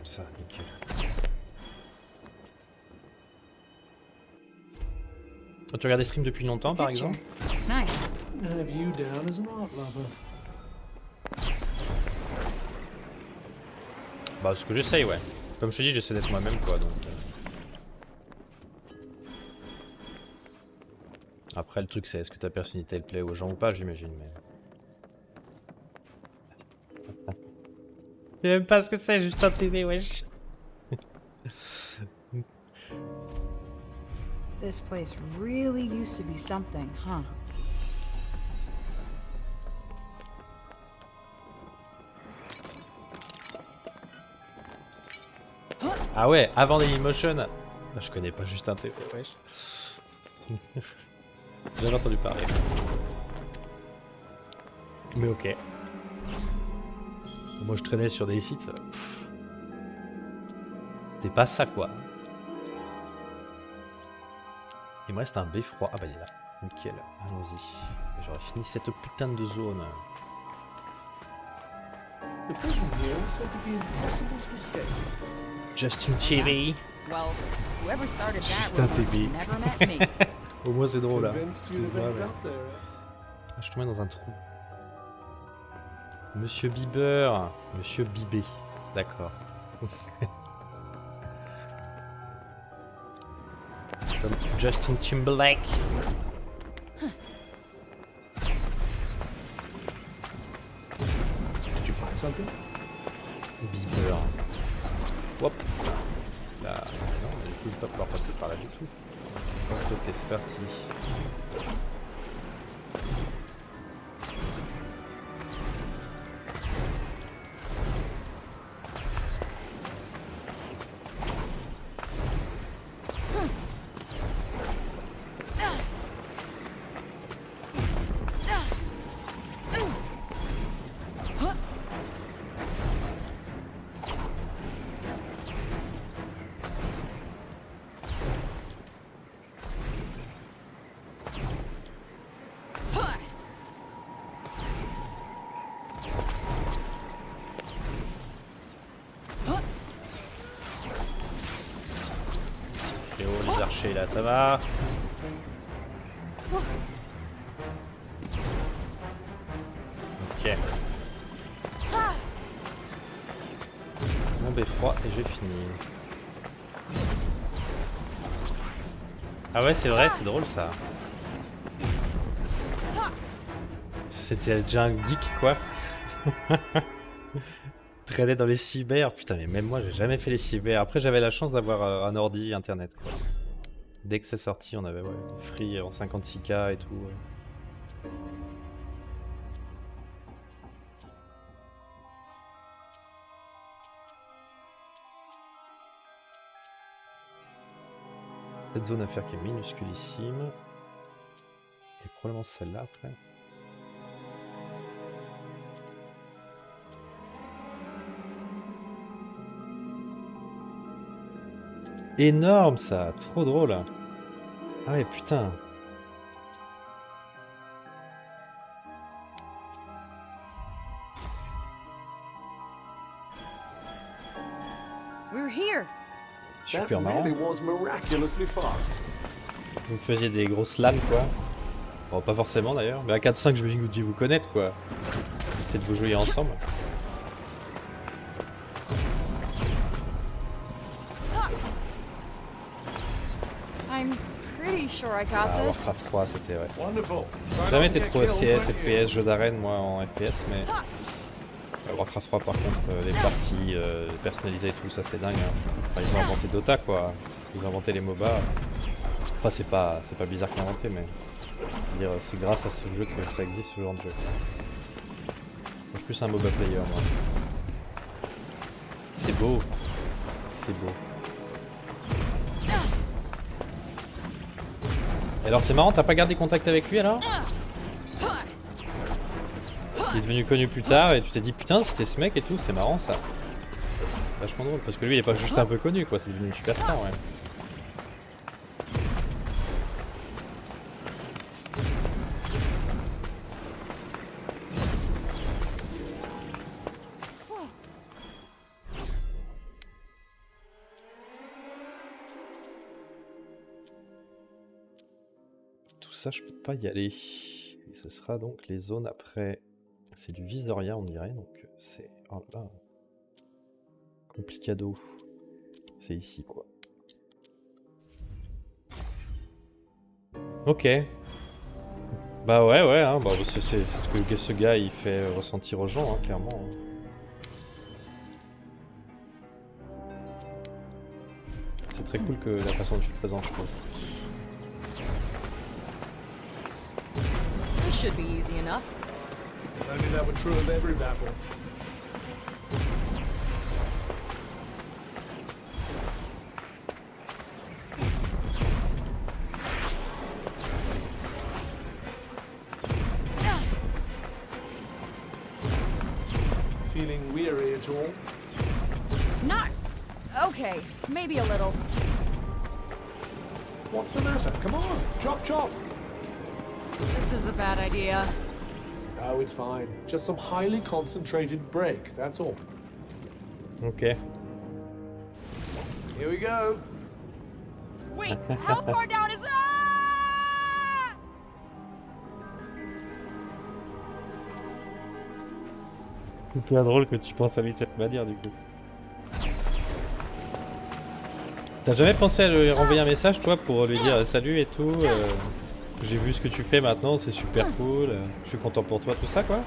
A: Ça Tu regardes des streams depuis longtemps par exemple?
C: Nice.
B: Have you down as an art lover.
A: Bah ce que j'essaye ouais. Comme je te dis j'essaie d'être moi-même quoi donc... Après le truc c'est est-ce que ta personnalité elle plaît aux gens ou pas j'imagine mais... Je sais même pas ce que c'est juste un TV wesh.
C: This place really used to be something, huh?
A: Ah ouais, avant Dailymotion. Ah, je connais pas juste un TV wesh. J'ai jamais entendu parler. Mais ok. Moi je traînais sur des sites. C'était pas ça quoi. Il me reste un beffroi. Ah bah il est là. Nickel. Allons-y. J'aurais fini cette putain de zone.
B: The prison here is said to be impossible to escape.
A: Justin TV.
C: Well, whoever started that
A: Justin
C: rumor
A: TV.
C: never met me.
A: Au moins c'est drôle là.
B: Convinced you
A: Ouais,
B: that
A: ouais.
B: got there.
A: Ah, je tombais dans un trou. Monsieur Bieber. Monsieur Bibé. D'accord. Comme Justin Timberlake.
B: Did you find something?
A: Bieber. Hop. Là, non, mais du coup je vais pas pouvoir passer par là du tout. Ok, c'est parti. Et oh les archers là, ça va? Ok. Mon beffroi et j'ai fini. Ah ouais c'est vrai, c'est drôle ça. C'était déjà un geek quoi. Traîner dans les cyber, putain mais même moi j'ai jamais fait les cyber. Après j'avais la chance d'avoir un ordi internet quoi. Dès que c'est sorti on avait ouais, free en 56K et tout. Ouais. Cette zone à faire qui est minusculissime. Et probablement celle-là après. Énorme ça, trop drôle. Ah ouais putain.
C: We're here.
B: That
A: Super marrant.
B: really was miraculously fast.
A: Vous faisiez des gros slams quoi. Bon pas forcément d'ailleurs, mais à 4-5 je me dis que vous deviez vous connaître quoi. Peut-être vous jouiez ensemble.
C: I'm pretty sure I
A: Ah,
C: got this.
A: Warcraft 3 c'était ouais.
B: Wonderful.
A: J'ai jamais été trop CS, FPS, jeu d'arène moi en FPS mais... Warcraft 3 par contre, les parties personnalisées et tout ça c'était dingue. Hein. Enfin, ils ont inventé Dota quoi, ils ont inventé les MOBA. Enfin c'est pas Blizzard qui a inventé mais... je veux dire, c'est grâce à ce jeu que ça existe ce genre de jeu. Je suis plus un MOBA player moi. C'est beau. C'est beau. Et alors c'est marrant, t'as pas gardé contact avec lui alors? Il est devenu connu plus tard et tu t'es dit putain c'était ce mec et tout, c'est marrant ça. Vachement drôle parce que lui il est pas juste un peu connu quoi, c'est devenu une superstar ouais. ça je peux pas y aller. Et ce sera donc les zones après. C'est du Visoria on dirait, donc c'est... Oh là là. Complicado. C'est ici quoi. Ok. Bah ouais, hein, bah, c'est ce que ce gars il fait ressentir aux gens, hein, clairement. Hein. C'est très cool que la façon dont tu te présentes, je trouve.
C: This should be easy enough.
B: Only that were true of every battle. Feeling weary at all?
C: Not... Okay, maybe a little.
B: What's the matter? Come on, chop.
C: This is a bad idea.
B: Oh, it's fine. Just some highly concentrated break, that's all.
A: Ok.
B: Here we go.
C: Wait, how far down is that?
A: C'est plus drôle que tu penses à lui de cette manière du coup. T'as jamais pensé à lui renvoyer un message toi pour lui dire salut et tout j'ai vu ce que tu fais maintenant, c'est super cool, je suis content pour toi, tout ça quoi.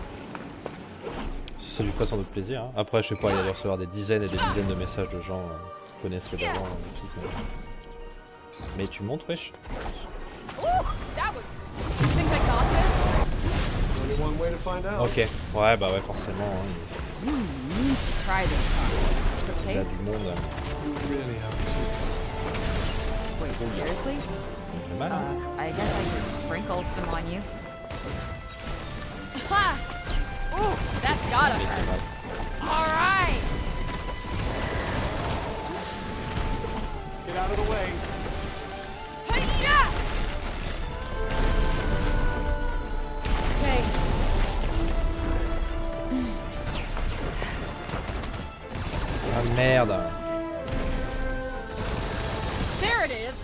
A: Ça lui ferait sans doute plaisir. Hein. Après je sais pas, il va recevoir des dizaines et des dizaines de messages de gens qui connaissaient d'avant et tout. Mais tu montes wesh.
C: That was... You think I got this?
B: Only one way to find out.
A: Ok, ouais bah ouais forcément. Hein.
C: Try this part. The
A: Il y a
C: taste?
A: du monde.
B: You really have to.
C: Wait, seriously?
A: Du mal, hein.
C: I guess I could sprinkle some on you. Ha! Ooh, that's gotta
A: Mais du
C: hurt.
A: mal.
C: Alright!
B: Get out of the way.
C: Hey-ya! Okay.
A: Ah merde.
C: There it is!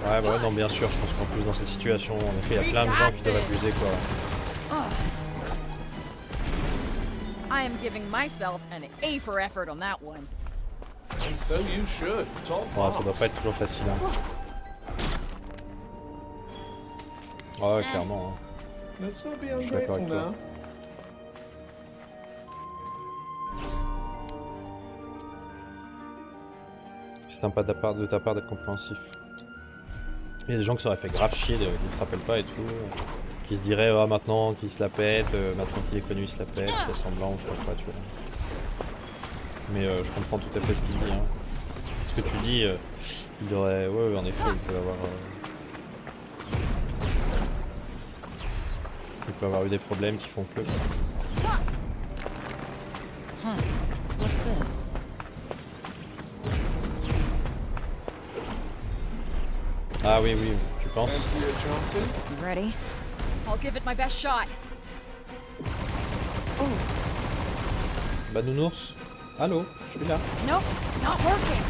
A: Ouais bah ouais non bien sûr, je pense qu'en plus dans cette situation, en effet il y a plein de gens qui doivent abuser quoi.
C: I am giving myself an A for effort on that one.
B: And so you should. Top
A: Ouais, ça doit pas être toujours facile hein. Ouais clairement. Hein.
B: Let's not be
A: Je suis d'accord
B: ungrateful
A: avec toi.
B: now.
A: C'est sympa de ta part d'être compréhensif. Il y a des gens qui s'auraient fait grave chier, qui se rappellent pas et tout, qui se diraient ah maintenant qu'il se la pète, maintenant qu'il est connu il se la pète, il fait semblant, je sais pas tu vois. Mais je comprends tout à fait ce qu'il dit. Hein. Ce que tu dis, il aurait, ouais en effet il peut avoir eu des problèmes qui font que.
C: What's this?
A: Ah oui tu penses?
B: Fancy your chances?
C: You ready? I'll give it my best shot. Oh,
A: Bah nounours, allô, je suis là.
C: nope, not working.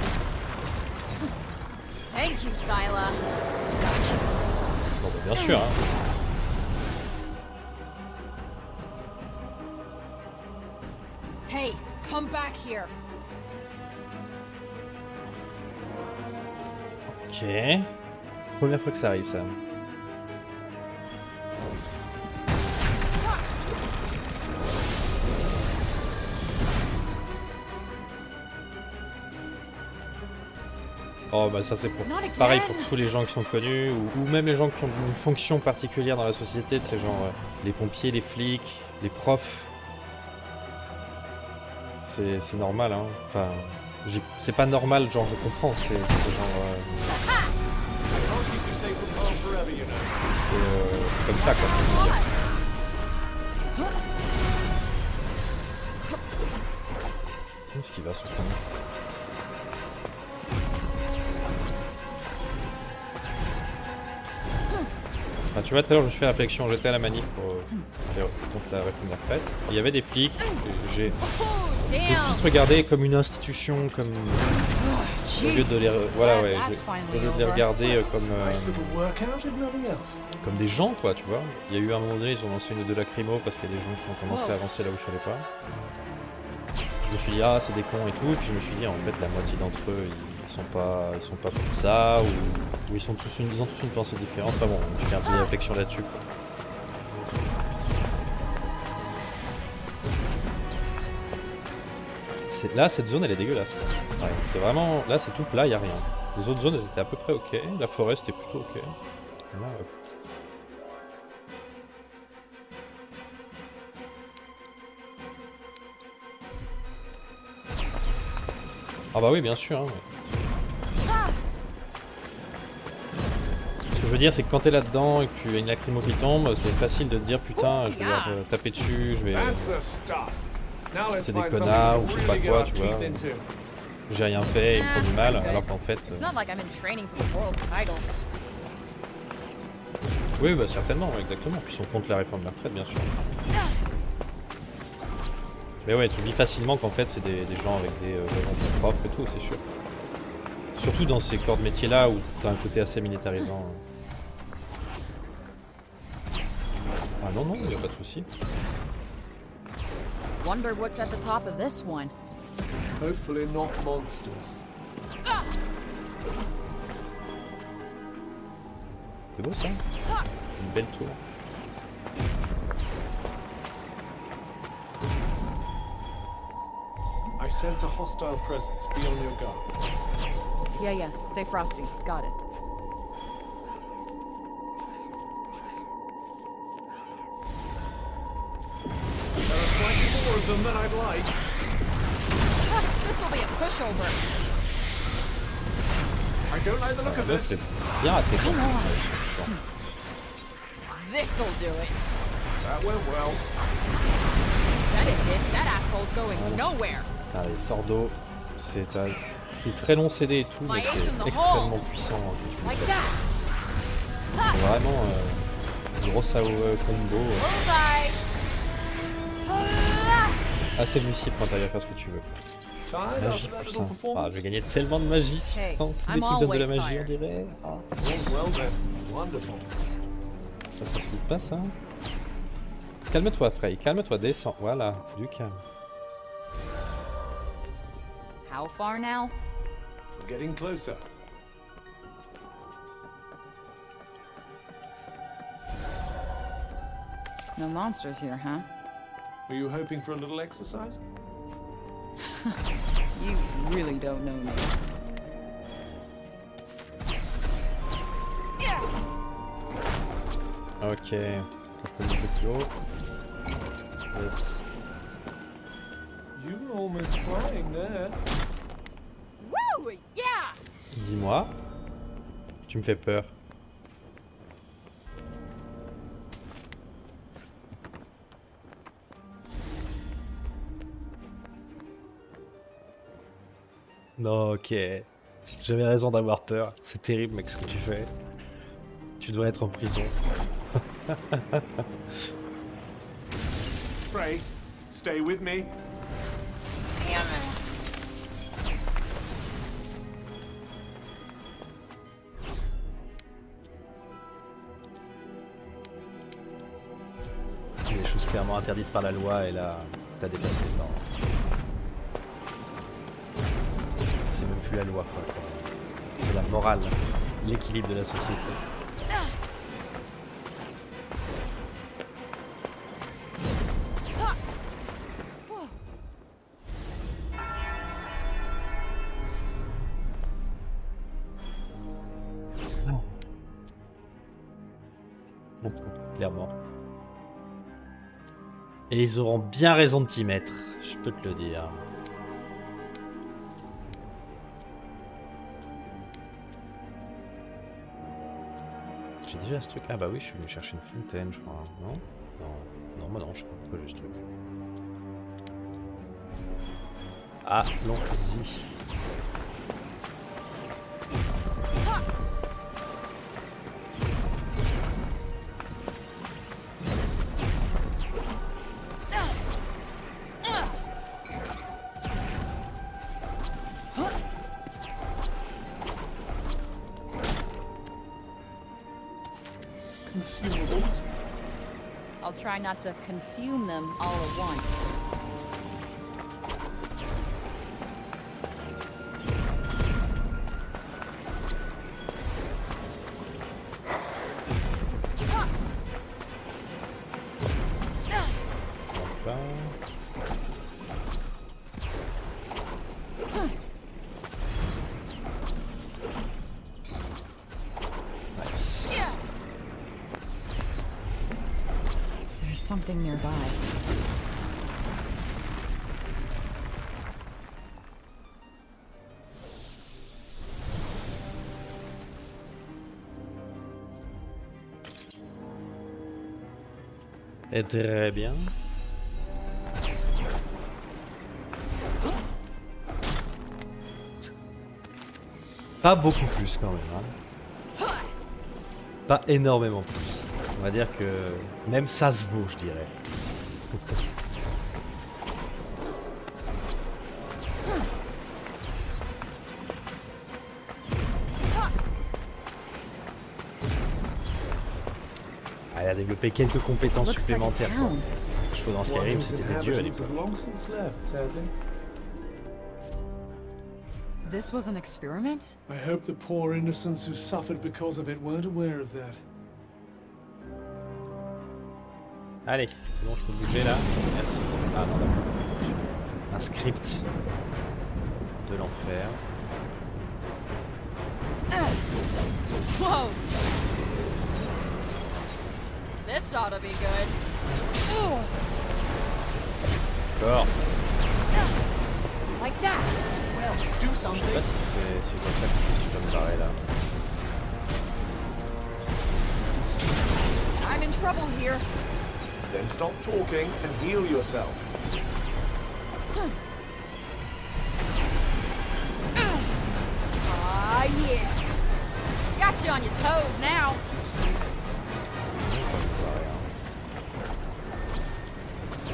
C: Thank you, Sila. Gotcha.
A: Bon bah bien sûr hein.
C: Hey, come back here.
A: Ok. Première fois que ça arrive ça. Oh bah ça c'est pour
C: Not again.
A: pareil pour tous les gens qui sont connus ou même les gens qui ont une fonction particulière dans la société, tu sais genre les pompiers, les flics, les profs. C'est normal hein. Enfin c'est pas normal genre je comprends, c'est genre
B: I'll keep you safe from home forever, you know.
A: c'est comme ça quoi. Qu'est-ce qu'il va se prendre? Ah, tu vois, tout à l'heure je me suis fait réflexion, j'étais à la manif pour donc la première fête. Il y avait des flics, j'ai
C: Oh,
A: tout de
C: damn.
A: suite regardé comme une institution, comme Au lieu de les, voilà, ouais,
C: That's
A: au
C: finally
A: lieu de les
C: over.
A: regarder
B: Nice little workout, if nothing else.
A: comme des gens, quoi, tu vois. Il y a eu un moment donné, ils ont lancé une ou deux lacrymos parce qu'il y a des gens qui ont commencé à avancer là où il fallait pas. Je me suis dit, ah, c'est des cons et tout, et puis je me suis dit, en fait, la moitié d'entre eux, ils sont pas pour ça, ou ils ont tous une pensée différente. Enfin bon, je fais un peu de réflexion là-dessus, quoi. Là, cette zone, elle est dégueulasse, quoi. Ouais, c'est vraiment, là, c'est tout plat, y a rien. Les autres zones, elles étaient à peu près ok. La forêt, c'était plutôt ok. Là, ah bah oui, bien sûr. Hein, ouais. Ce que je veux dire, c'est que quand t'es là-dedans et que tu as une lacrymo qui tombe, c'est facile de te dire putain, je vais leur taper dessus, je vais.
B: That's the stuff. Now let's
A: C'est des
B: find
A: connards
B: something
A: ou
B: to
A: je sais pas
B: really get
A: quoi,
B: our
A: tu vois.
B: teeth into.
A: J'ai rien fait, ils me font du mal, alors qu'en fait.
C: It's not like I'm in training for the world title.
A: Oui, bah certainement, exactement. Puis ils sont contre la réforme de la retraite, bien sûr. Mais ouais, tu vis facilement qu'en fait, c'est des gens avec des volontés propres et tout, c'est sûr. Surtout dans ces corps de métier là où t'as un côté assez militarisant. Ah non, non, y a pas de souci.
C: Wonder what's at the top of this one.
B: Hopefully not monsters.
A: C'est beau ça. Une belle tour.
B: I sense a hostile presence. Be on your guard.
C: Yeah, stay frosty. Got it.
B: There are slightly more of them than I'd like.
C: This will be a pushover.
B: I don't like the look of
A: Là,
B: this.
A: c'est bien raté.
C: Come on.
A: Ouais, ils sont chiants.
C: This'll do it.
B: That went well.
C: That is it. That asshole's going nowhere.
A: Ah, les sorts d'eau, c'est des très longs CD et tout, mais c'est extrêmement puissant. Hein, quand tu le
C: Like
A: fais.
C: that.
A: C'est vraiment gros combo.
C: Bullseye.
A: Assez jouissif quand t'arrives à faire ce que tu veux.
B: Tired
A: Magie
B: after that
A: plus
B: little
A: 1. Ah,
B: performance?
A: je vais gagner tellement de magie si
C: Hey,
A: tous les
C: I'm
A: trucs donnent de la
C: always
A: magie, on
C: tired.
A: dirait. Ah,
B: Well then. Wonderful.
A: ça s'explique pas ça. Calme-toi Frey, calme-toi, descends. Voilà, du calme.
C: How far now?
B: We're getting closer.
C: No monsters here, huh?
B: Were you hoping for a little exercise?
C: You really don't know me.
A: Ok, est-ce que je peux monter plus haut? Yes.
B: You were almost flying there.
C: Woo! Yeah!
A: Dis-moi. Tu me fais peur. Non, ok. J'avais raison d'avoir peur. C'est terrible, mec, ce que tu fais. Tu dois être en prison.
B: Frey, stay with me.
C: Damn it.
A: Il y a des choses clairement interdites par la loi et là, t'as dépassé les normes. C'est même plus la loi, quoi. C'est la morale, l'équilibre de la société. Clairement. Et ils auront bien raison de t'y mettre, je peux te le dire. J'ai déjà ce truc. Ah bah oui, je suis venu chercher une fontaine, je crois. Non? Non, non, moi non, je sais pas pourquoi j'ai ce truc. Allons-y.
B: consumables.
C: I'll try not to consume them all at once. There's something nearby.
A: Et très bien. Pas beaucoup plus quand même. Hein. Pas énormément plus. On va dire que même ça se vaut, je dirais. Ah, il a développé quelques compétences
C: Looks like a
A: supplémentaires. Quoi.
C: town.
A: Je trouve dans Skyrim c'était des dieux à l'époque.
B: have long since left, sadly.
C: This was an experiment?
B: I hope the poor innocents who suffered because of it weren't aware of that.
A: Allez, c'est bon, je peux bouger là. Merci. Ah non, d'accord. Un script de l'enfer.
C: Whoa! This ought to be good.
A: D'accord.
C: Like that.
B: Well, do
A: Je sais
B: something.
A: pas si c'est comme ça que je peux me barrer là.
C: I'm in trouble here.
D: Then stop talking and heal yourself.
C: Ah, yeah. Got you on your toes now.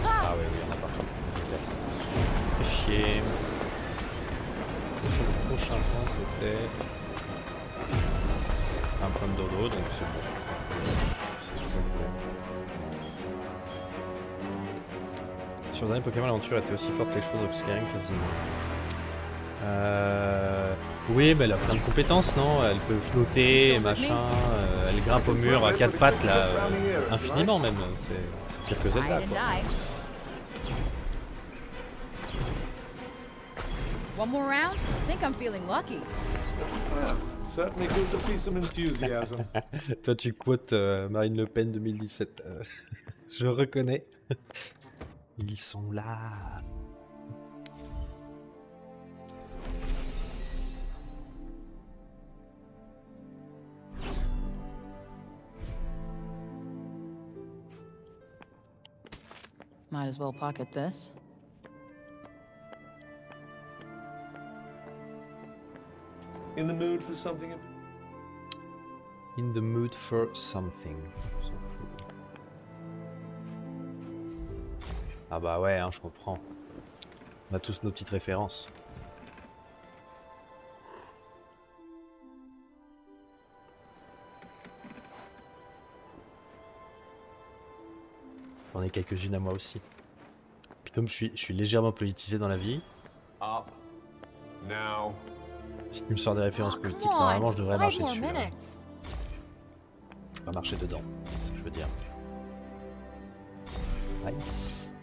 A: Ah oui, oui, il y en a partout. Fais chier. Le prochain point c'était un point de dodo, donc c'est bon. C'est ce que je voulais. Sur le dernier Pokémon, l'aventure était aussi forte que les choses de Skyrim quasiment. Oui, mais elle a plein de compétences, non? Elle peut flotter, machin, elle grimpe au mur à quatre pattes là, infiniment même. C'est pire que Zelda,
C: Ride and
A: quoi.
C: die. One more round? I think I'm feeling lucky.
B: Well, certainly good to see some enthusiasm.
A: Toi, tu quotes Marine Le Pen 2017. Je reconnais. Ils sont là.
C: Might as well pocket this.
D: In the mood for something?
A: In the mood for something. Ah bah ouais, hein, je comprends. On a tous nos petites références. J'en ai quelques-unes à moi aussi. Puis comme je suis légèrement politisé dans la vie,
D: Up. Now.
A: si tu me sors des références
C: Oh,
A: politiques,
C: come on.
A: normalement je devrais
C: 5
A: marcher
C: more
A: dessus. Hein.
C: minutes.
A: Pas marcher dedans, c'est ce que je veux dire. Nice.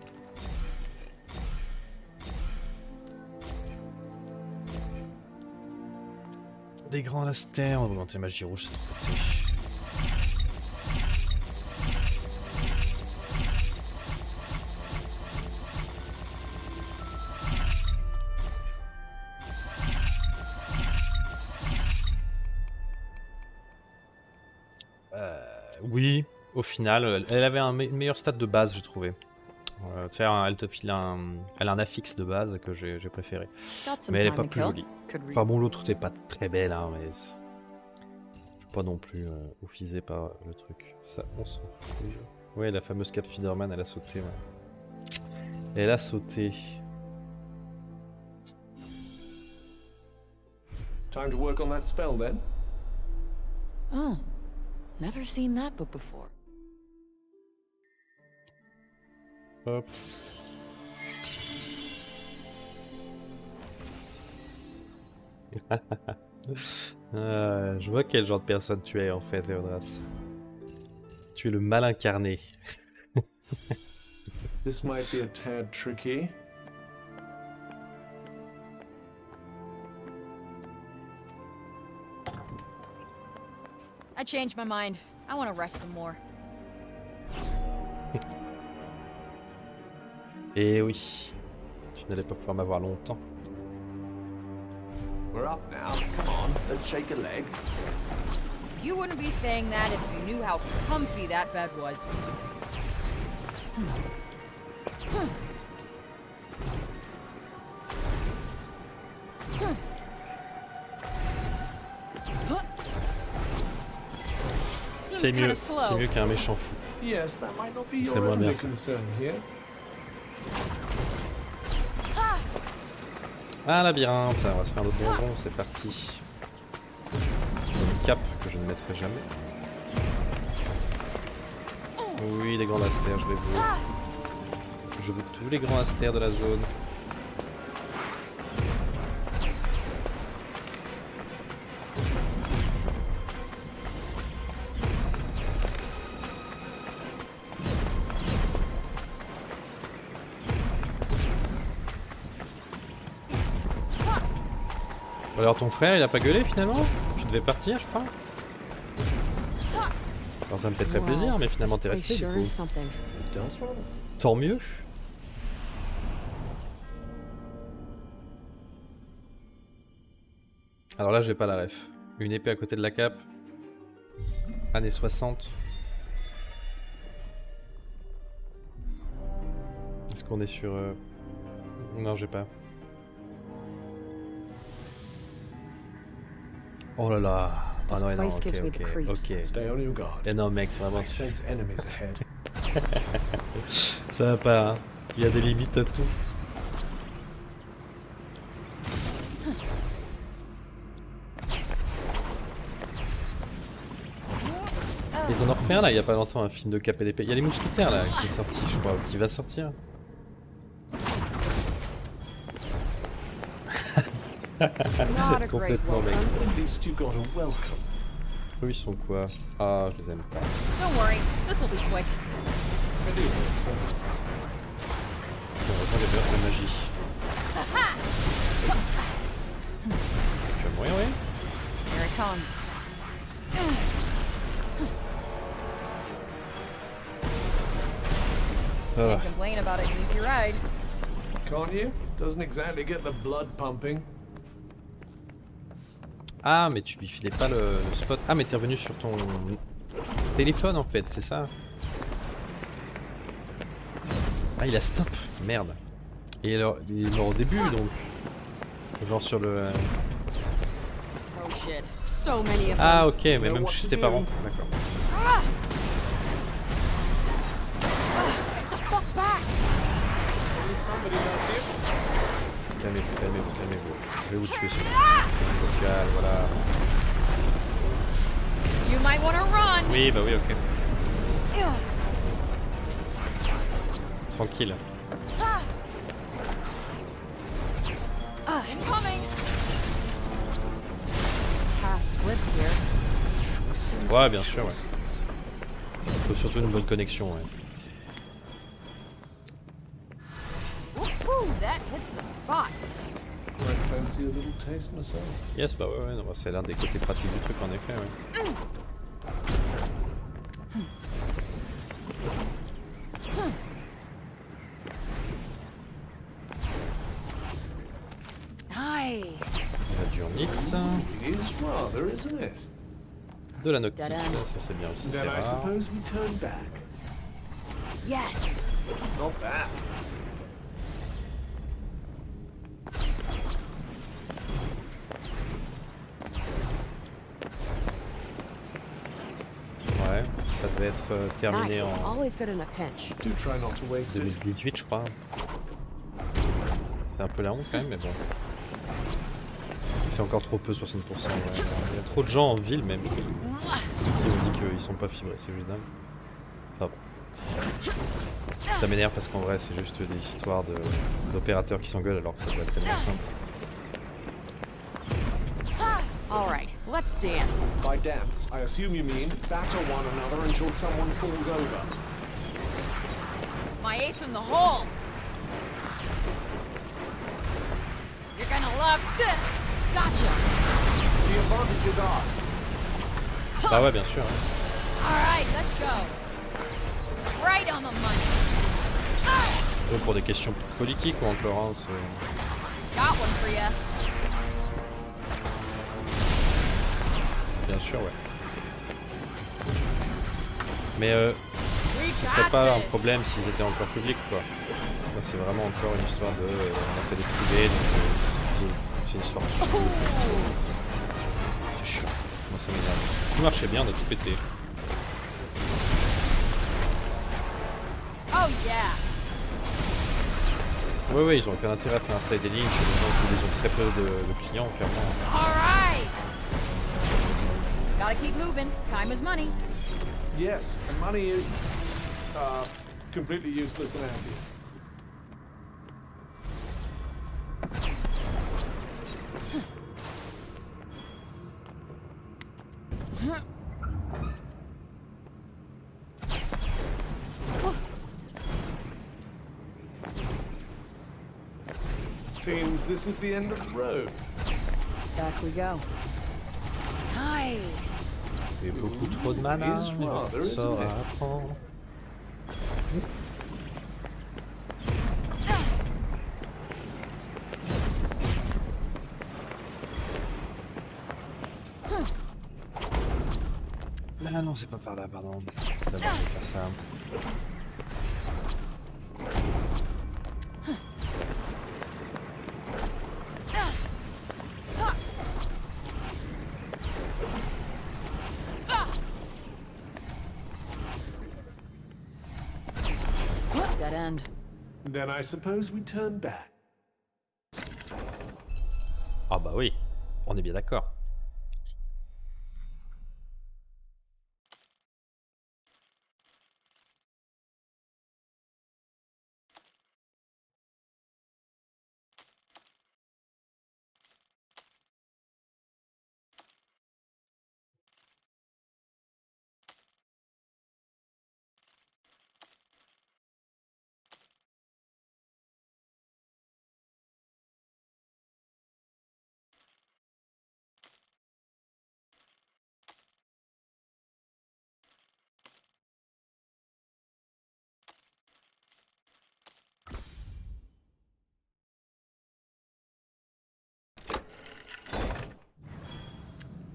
A: Des grands lasters, on va augmenter magie rouge, c'est trop petit. Oui, au final, elle avait un meilleur stat de base, j'ai trouvé. Tu sais, elle te file elle a un affixe de base que j'ai préféré.
C: Got some
A: Mais elle est
C: time
A: pas
C: to
A: plus
C: kill.
A: jolie.
C: Could read.
A: Enfin bon, l'autre t'es pas très belle, hein, mais je suis pas non plus oufisé par le truc. Ça, on s'en fout. Ouais, la fameuse Cap Fiderman, elle a sauté. Ouais. Elle a sauté.
D: Time to work on that spell then?
C: Oh, Never seen that book before.
A: Hop. Je vois quel genre de personne tu es en fait, Théodras. Tu es le mal incarné.
D: This might be a tad tricky.
C: I changed my mind. I want to rest some more.
A: Eh oui, tu n'allais pas pouvoir m'avoir longtemps.
D: We're up now. Come on, let's shake a leg.
C: You wouldn't be saying that if you knew how comfy that bed was.
A: C'est
C: Seems kind
A: mieux,
C: of slow.
A: c'est mieux qu'un méchant fou.
D: Yes, that might not be
A: C'est
D: your
A: moi,
D: only
A: merci.
D: concern here.
A: Ah, labyrinthe, on va se faire notre donjon, c'est parti. Une cape que je ne mettrai jamais. Oui, les grands astères, je les veux. Je veux tous les grands astères de la zone. Alors ton frère il a pas gueulé finalement? Tu devais partir je crois? Alors ça me fait très plaisir mais finalement t'es resté du coup.
D: It does rather.
A: Tant mieux. Alors là j'ai pas la ref. Une épée à côté de la cape. Années 60. Est-ce qu'on est sur... Non j'ai pas. Oh là là. Ah non, non, ok, ok.
D: Stay on your guard.
A: Et non mec, vraiment,
D: I sense enemies ahead.
A: ça va pas, hein. Il y a des limites à tout. Ils en ont refait un là, il y a pas longtemps, un film de cap et d'épée. Il y a les mousquetaires là qui est sorti, je crois, ou qui va sortir.
C: Not a great
A: Complètement mec.
C: welcome.
D: At least you got a welcome.
A: Eux ils sont quoi? Ah, je les aime pas.
C: Don't worry, this'll be quick.
D: I do hope so.
A: On va pas les beurres de magie. Tu vas mourir, oui?
C: Here it comes.
A: Ah.
C: Can't complain about an easy ride.
D: Can't you? Doesn't exactly get the blood pumping.
A: Ah, mais tu lui filais pas le spot. Ah, mais t'es revenu sur ton téléphone en fait, c'est ça? Ah, il a stop. Merde. Et alors, il est mort au début donc. Genre sur le.
C: Oh shit, so many of them.
A: Ah, ok, mais même chez tes parents. D'accord.
C: Get the fuck back!
D: Only somebody loves you.
A: Calmez-vous, calmez-vous, calmez-vous. Je vais vous tuer sur vocal, voilà.
C: You might want to run.
A: Oui, bah oui, ok.
C: Ugh.
A: Tranquille.
C: Incoming. Path splits here.
A: Ouais, bien sûr, ouais. Faut surtout une bonne connexion, ouais.
C: Woohoo, that hits the spot.
D: Might fancy a little taste myself.
A: Yes, bah ouais, ouais, non, bah, c'est l'un des côtés pratiques du truc en effet, ouais.
C: Nice.
A: La durnite,
D: It is rather, isn't it?
A: de la noctite,
C: Tadam.
A: ça c'est bien aussi, c'est
D: Then I
A: rare.
D: suppose we turn back.
C: Yes.
D: Not bad.
A: Ouais, ça devait être terminé
C: Nice.
A: en
C: Always good in a pinch.
D: Do try not to waste it.
A: 2018 je crois. C'est un peu la honte quand même, mais bon. C'est encore trop peu, 60%. Ouais. Il y a trop de gens en ville même qui ont dit qu'ils sont pas fibrés, c'est juste dingue. Enfin bon. Ça m'énerve parce qu'en vrai c'est juste des histoires d'opérateurs qui s'engueulent alors que ça doit être tellement simple.
C: All right, let's dance.
D: By dance, I assume you mean batter one another until someone falls over.
C: My ace in the hole. You're gonna love this. Gotcha.
D: The advantage is ours.
A: Bah ouais bien sûr. Hein.
C: All right, let's go. Right on the money.
A: Pour des questions politiques ou encore hein, c'est...
C: Got one for ya.
A: Bien sûr ouais. Mais
C: We
A: ce serait
C: got
A: pas un
C: this.
A: problème s'ils étaient encore publics quoi. Là c'est vraiment encore une histoire de... on a fait des privés donc c'est une histoire de sous. C'est chiant. Moi ça m'énerve. Tout marchait bien, on a tout pété.
C: Oh yeah.
A: Ouais ils ont aucun intérêt à faire installer des lignes chez des gens qui ont très peu de clients clairement.
C: All right. Gotta keep moving. Time is money.
D: Yes, and money is completely useless and empty. Seems this is the end of the road.
C: Back we go. Nice.
A: Il y a beaucoup trop de mana,
D: Is
A: mais
D: rather,
A: on saura
D: isn't it?
A: apprendre. Ah non, c'est pas par là, pardon. D'abord, je vais faire ça.
C: Dead end.
D: Then I suppose we turn back.
A: Ah bah oui, on est bien d'accord.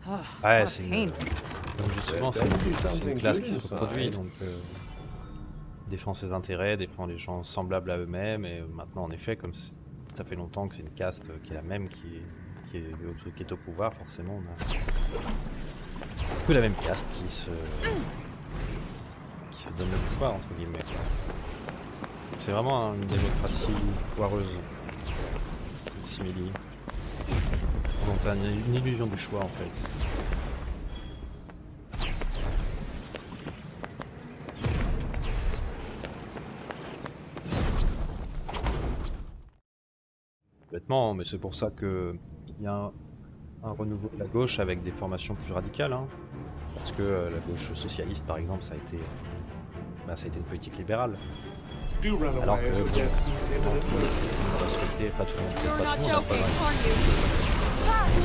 C: Oh,
A: Ouais,
C: what a
A: c'est
C: pain.
A: comme justement, c'est une classe qui se reproduit, donc défend ses intérêts, défend les gens semblables à eux-mêmes, et maintenant en effet, comme ça fait longtemps que c'est une caste qui est la même, qui est au pouvoir, forcément on a un peu la même caste qui se donne le pouvoir entre guillemets. C'est vraiment une démocratie foireuse, une simili. Donc t'as une illusion du choix en fait. Complètement, mais c'est pour ça que il y a un renouveau de la gauche avec des formations plus radicales, hein. Parce que la gauche socialiste par exemple ça a été une politique libérale.
D: Do run
A: Alors
D: away
A: que
D: as your death seems
A: on
D: imminent.
A: va souhaiter pas tout le monde,
C: You're
A: pas
C: not
A: tout le monde,
C: joking,
A: pas
C: are you?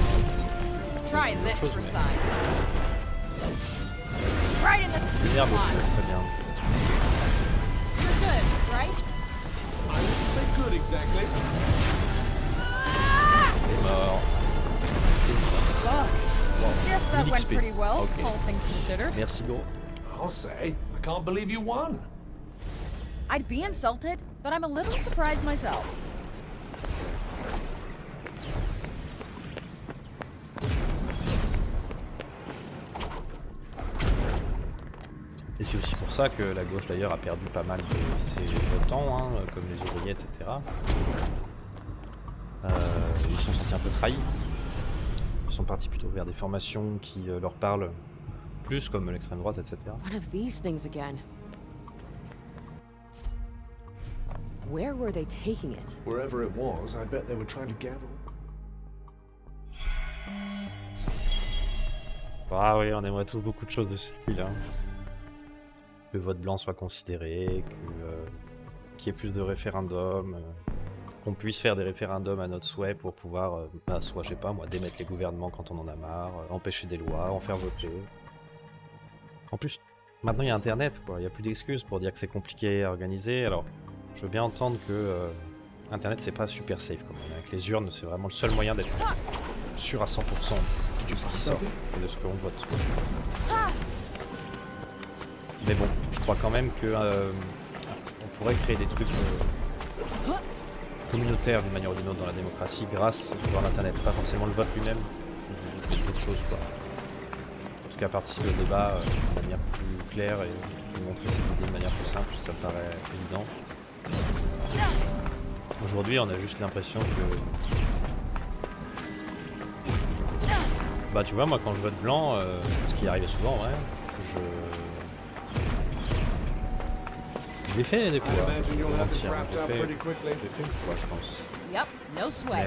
C: Try this for size. Right in the sweet
A: l'herbe
C: spot.
A: aussi, très bien.
C: You're good, right?
D: I wouldn't say good exactly.
A: Il est mort.
C: Guess that
A: 1000
C: went
A: XP.
C: pretty well,
A: Okay.
C: all things considered.
A: Merci gros.
D: I'll say, I can't believe you won.
C: I'd be insulted, but I'm a little surprised myself.
A: Et c'est aussi pour ça que la gauche d'ailleurs a perdu pas mal de ses votants, hein, comme les ouvriers, etc. Ils sont sentis un peu trahis. sont partis plutôt vers des formations qui leur parlent plus, comme l'extrême droite, etc.
E: What of these things again? Where were they taking it?
D: Wherever it was, I bet they were trying to gather.
A: Ah oui, on aimerait tous beaucoup de choses de celui-là. Que le vote blanc soit considéré, qu'il y ait plus de référendums, qu'on puisse faire des référendums à notre souhait pour pouvoir, soit, je sais pas moi, démettre les gouvernements quand on en a marre, empêcher des lois, en faire voter. En plus, maintenant il y a internet, quoi. Il n'y a plus d'excuses pour dire que c'est compliqué à organiser. Alors, je veux bien entendre que internet c'est pas super safe comme on est. Avec les urnes, c'est vraiment le seul moyen d'être sûr à 100% de ce qui sort et de ce qu'on vote. Mais bon, je crois quand même que on pourrait créer des trucs communautaires d'une manière ou d'une autre dans la démocratie grâce à l'internet, pas forcément le vote lui-même, mais d'autres choses quoi. En tout cas participer au débat de manière plus claire et montrer ses idées de manière plus simple, ça me paraît évident. Aujourd'hui on a juste l'impression que... Bah tu vois, moi quand je vote blanc, ce qui arrive souvent, ouais, je l'ai fait des fois, je vais pas mentir, j'ai fait une fois je pense.
C: Yep, no
A: Mais
C: sweat.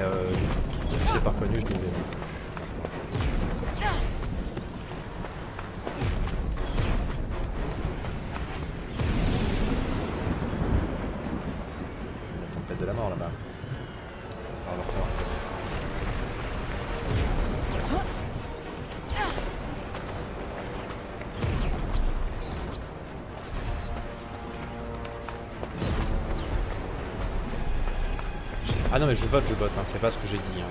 A: si c'est pas reconnu, je l'ai fait. La tempête de la mort là-bas. On va leur faire. Ah non mais je vote, hein. C'est pas ce que j'ai dit. Hein.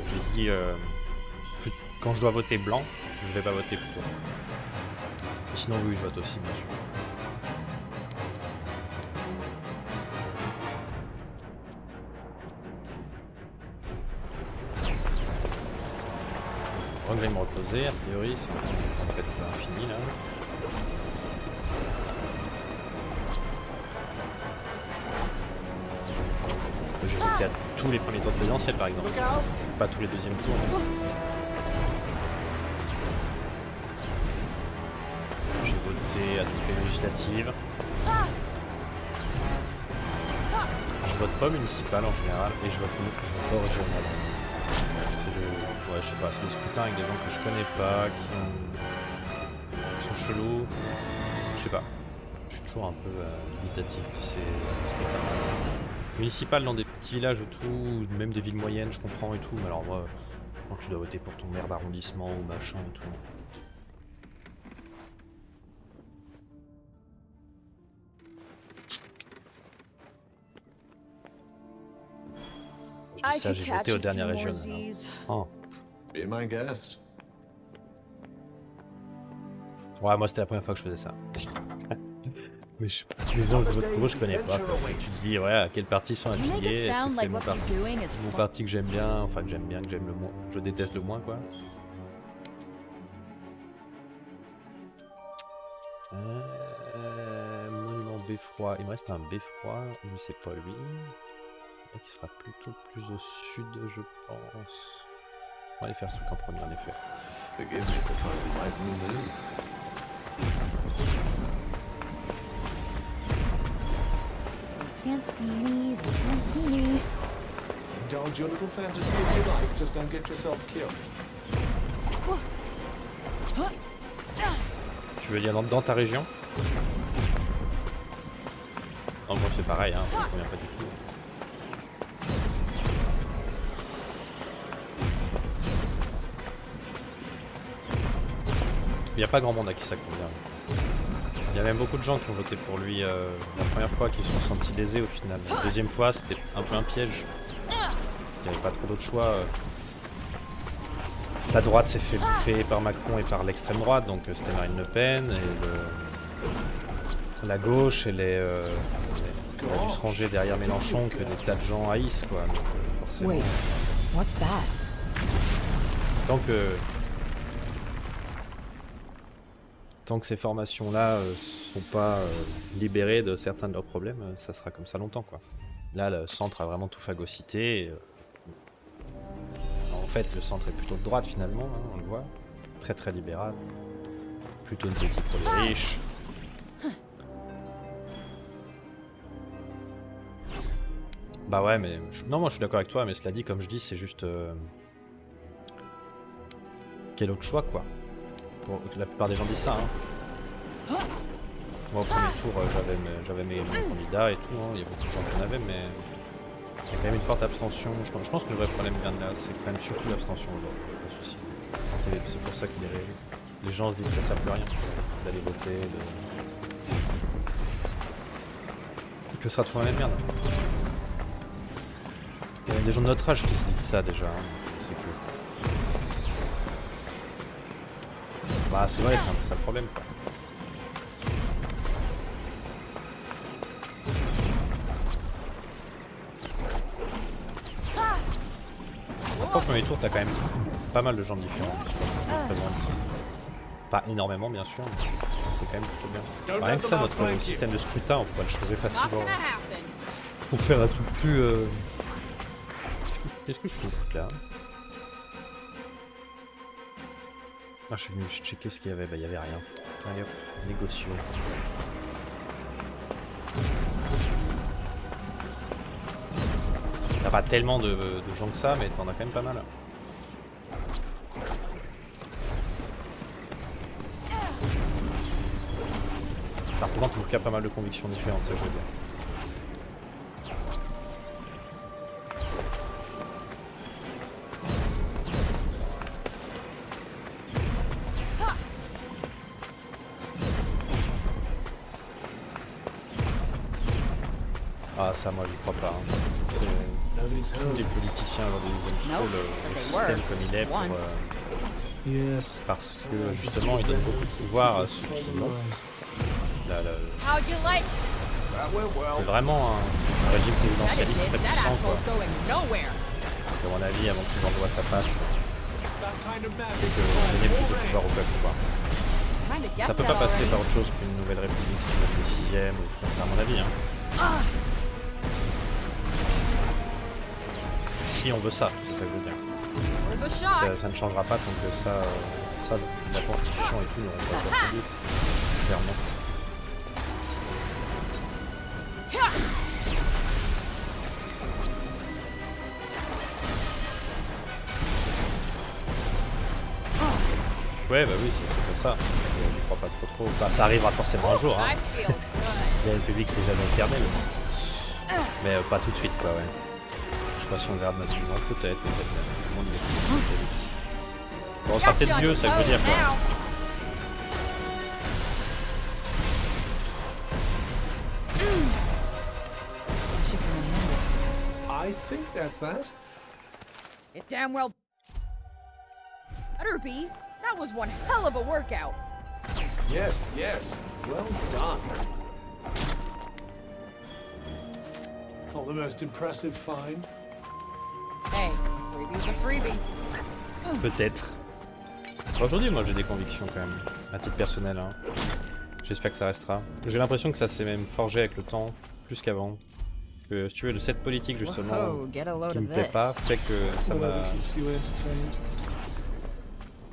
A: J'ai dit quand je dois voter blanc, je vais pas voter pour. Sinon oui, je vote aussi bien sûr. Je crois que j'aille me reposer, a priori, c'est en fait infini là. Je vais voter à tous les premiers tours présidentiels par exemple, pas tous les deuxièmes tours. J'ai voté à toutes les législatives. Je vote pas municipal en général et je vote pas au régional. C'est le... Ouais je sais pas, c'est des scrutins avec des gens que je connais pas, qui sont chelous. Je sais pas. Je suis toujours un peu dubitatif de ces scrutins. Municipal dans des petits villages et tout, même des villes moyennes, je comprends et tout, mais alors moi, quand tu dois voter pour ton maire d'arrondissement ou machin et tout. Je dis ça, j'ai voté au dernier régional. Oh.
D: Be my guest.
A: Ouais, moi c'était la première fois que je faisais ça. Mais les gens de votre groupe, je connais pas. Quoi. Tu te dis, ouais, à quel parti sont affiliés, est-ce que c'est mon parti que j'aime bien, enfin que j'aime bien, que j'aime le moins, je déteste le moins quoi. Monument beffroi, il me reste un beffroi, mais c'est pas lui. Qui sera plutôt plus au sud, je pense. On va aller faire ce truc en premier en effet.
C: Can't see me, they can't see me.
D: Indulge your little fantasy if you like, just don't get yourself killed.
A: Tu veux dire dans ta région? En gros c'est pareil, hein, ça ne convient pas du tout. Il n'y a pas grand monde à qui ça convient. Il y a même beaucoup de gens qui ont voté pour lui la première fois, qui se sont sentis lésés au final. La deuxième fois, c'était un peu un piège. Il n'y avait pas trop d'autre choix. La droite s'est fait bouffer par Macron et par l'extrême droite, donc c'était Marine Le Pen. Et la gauche, elle a dû se ranger derrière Mélenchon que des tas de gens haïssent, quoi. Donc, forcément.
E: Wait, what's that?
A: Tant que ces formations-là sont pas libérées de certains de leurs problèmes, ça sera comme ça longtemps quoi. Là le centre a vraiment tout phagocyté. fait, le centre est plutôt de droite finalement, hein, on le voit. Très très libéral. Plutôt une politique pour les riches. Bah ouais, mais... Non, moi je suis d'accord avec toi, mais cela dit, comme je dis, c'est juste... Quel autre choix, quoi. Bon, la plupart des gens disent ça, hein. Moi au premier tour, j'avais mes candidats et tout, hein. Il y a beaucoup de gens qui en avaient, mais... Il y a quand même une forte abstention. Je pense que le vrai problème vient de là, c'est quand même surtout l'abstention, le souci. C'est pour ça qu'il est réélu. Les gens se disent que ça sert plus à rien d'aller voter, que ce sera toujours la même merde. Il y a des gens de notre âge qui se disent ça déjà, hein. C'est que... Bah c'est vrai, c'est un peu ça le problème, quoi. Après au premier tour t'as quand même pas mal de gens différents qui sont présents. Pas énormément bien sûr, mais c'est quand même plutôt bien. Rien que ça, notre système de scrutin on pourrait le changer facilement. Pour faire un truc plus... Qu'est-ce que je fous là? Ah, je suis venu checker ce qu'il y avait, bah il y avait rien. Allez hop, négocio. T'as pas tellement de gens que ça, mais t'en as quand même pas mal. Ça représente en tout cas pas mal de convictions différentes, ça je veux dire. Ah ça moi j'y crois pas. Hein. Tous les politiciens aujourd'hui ils aiment trop le système comme il est pour, parce que justement ils donnent beaucoup de pouvoir à ceux qui l'ont. C'est vraiment un régime présidentialiste très puissant quoi. À mon avis avant que l'endroit ça passe, c'est que donner plus de pouvoir au peuple quoi. Ça peut pas passer par autre chose qu'une nouvelle république, une 6ème ou comme ça à mon avis hein. Si on veut ça, c'est ça que je veux dire. Ça ne changera pas tant que ça, la constitution et tout n'auront pas été produits, clairement. Ouais bah oui, c'est pour ça. Je ne crois pas trop. Bah, ça arrivera forcément un jour. Hein. La République c'est jamais éternel. Mais pas tout de suite quoi ouais. Je sais pas si on garde notre vivant, peut-être tout le monde est bon, ça sera peut-être mieux, ça veut dire quoi.
B: I think that's that.
C: It damn well better be. That was one hell of a workout.
B: Yes, yes. Well done. Not the most impressive find.
C: Hey, freebie's a freebie.
A: Peut-être. Aujourd'hui, moi j'ai des convictions quand même, à titre personnel. Hein. J'espère que ça restera. J'ai l'impression que ça s'est même forgé avec le temps, plus qu'avant. Que si tu veux, le set politique justement, qui me plaît pas, fait que ça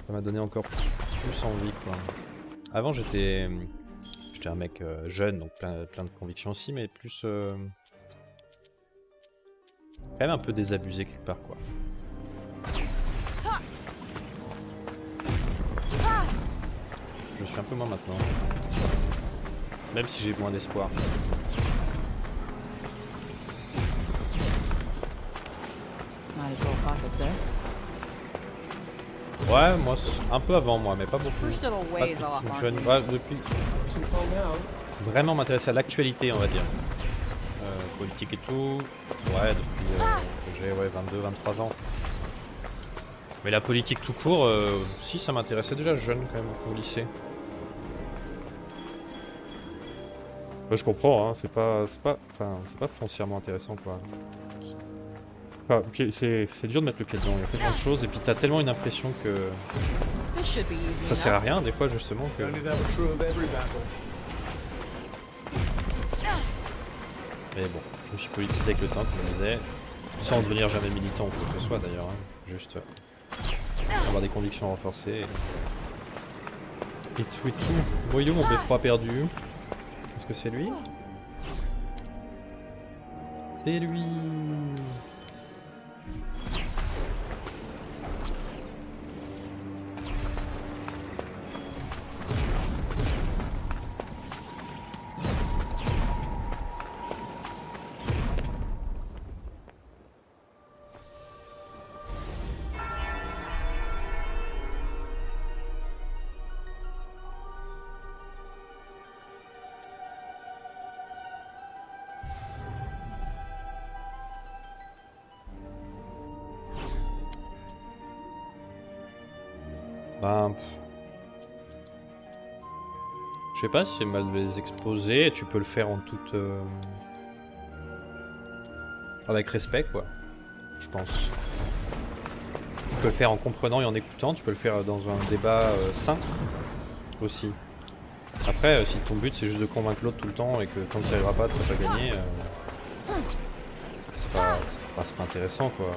A: m'a donné encore plus envie quoi. Avant j'étais un mec jeune, donc plein de convictions aussi, mais plus... quand même un peu désabusé quelque part quoi. Je suis un peu moins maintenant. Même si j'ai moins d'espoir. Ouais, moi un peu avant moi, mais pas beaucoup. Pas jeune. Ouais, depuis. Vraiment m'intéresser à l'actualité on va dire. Politique et tout. Ouais, depuis que j'ai 22-23 ans. Mais la politique tout court, si ça m'intéressait déjà jeune quand même au lycée. Ouais, je comprends, hein, c'est pas foncièrement intéressant quoi. Enfin, c'est dur de mettre le pied dedans, il y a tellement de choses et puis t'as tellement une impression que ça sert à rien des fois justement que... Mais bon, je me suis politisé avec le temps comme je disais, sans devenir jamais militant ou quoi que ce soit d'ailleurs, hein. Juste avoir des convictions renforcées. Et tout et tout. Bon, il est où mon beffroi perdu? Est-ce que c'est lui? C'est lui. Ben, je sais pas si c'est mal de les exposer, tu peux le faire en toute... avec respect quoi, je pense. Tu peux le faire en comprenant et en écoutant, tu peux le faire dans un débat sain aussi. Après, si ton but c'est juste de convaincre l'autre tout le temps et que quand tu n'y arriveras pas, tu vas pas gagner, c'est pas intéressant quoi.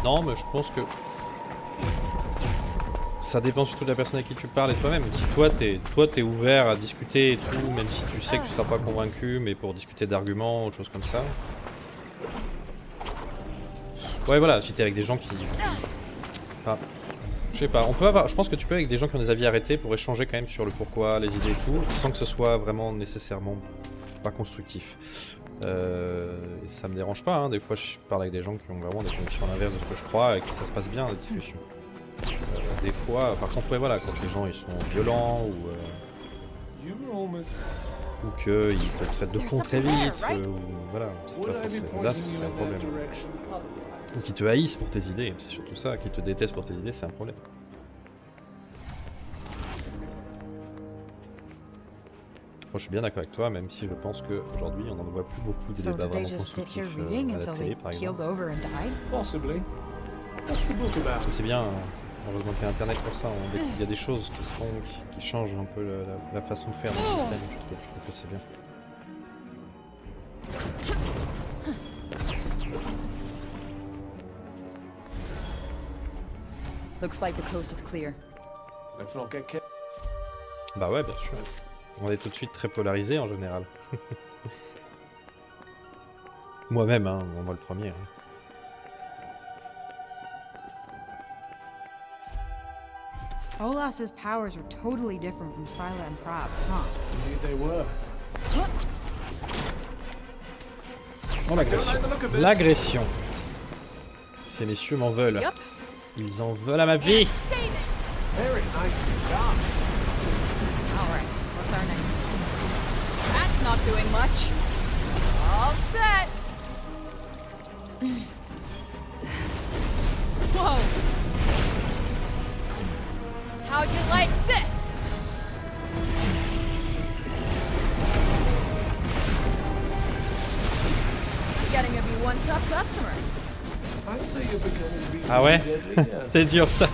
A: Non, mais je pense que ça dépend surtout de la personne à qui tu parles et toi-même. Si toi t'es ouvert à discuter et tout, même si tu sais que tu seras pas convaincu, mais pour discuter d'arguments ou de choses comme ça. Ouais, voilà, si t'es avec des gens qui... Enfin, je sais pas, on peut avoir... Je pense que tu peux avec des gens qui ont des avis arrêtés pour échanger quand même sur le pourquoi, les idées et tout, sans que ce soit vraiment nécessairement pas constructif. Ça me dérange pas, hein. Des fois je parle avec des gens qui ont vraiment des convictions à l'inverse de ce que je crois et que ça se passe bien la discussion. Des fois, par contre, ouais, voilà, quand les gens ils sont violents ou qu'ils te traitent de con très vite, ou voilà, c'est pas forcément là, c'est un problème. Ou qu'ils te haïssent pour tes idées, c'est surtout ça, qu'ils te détestent pour tes idées, c'est un problème. Moi, je suis bien d'accord avec toi, même si je pense qu'aujourd'hui on n'en voit plus beaucoup de
E: So
A: débats
E: did they
A: vraiment
E: just sit here
A: constructifs
E: reading
A: à la
E: until
A: télé,
E: they
A: par
E: keeled
A: exemple.
E: over and died?
D: Possibly. What's the book about?
A: C'est bien, heureusement qu'il y a internet pour ça, il y a des choses qui se font, qui changent un peu la façon de faire dans le système, je trouve que c'est bien.
E: Looks like the coast is clear.
D: Let's not get killed.
A: Bah ouais, bien sûr. On est tout de suite très polarisé en général. Moi-même, hein, moi le premier. Hein.
C: Olas's powers were totally different from Scylla and Prob's, huh?
D: Indeed they were.
A: Oh, l'agression. L'agression. Ces messieurs m'en veulent.
C: Yup.
A: Ils en veulent à ma vie.
D: Very nicely done.
C: Alright, what's our next move? That's not doing much. All set. Whoa. How'd you like this? Getting to be one tough customer.
D: I'd say you're becoming
A: Ah ouais?
D: reasonably deadly, yes.
A: C'est dur ça.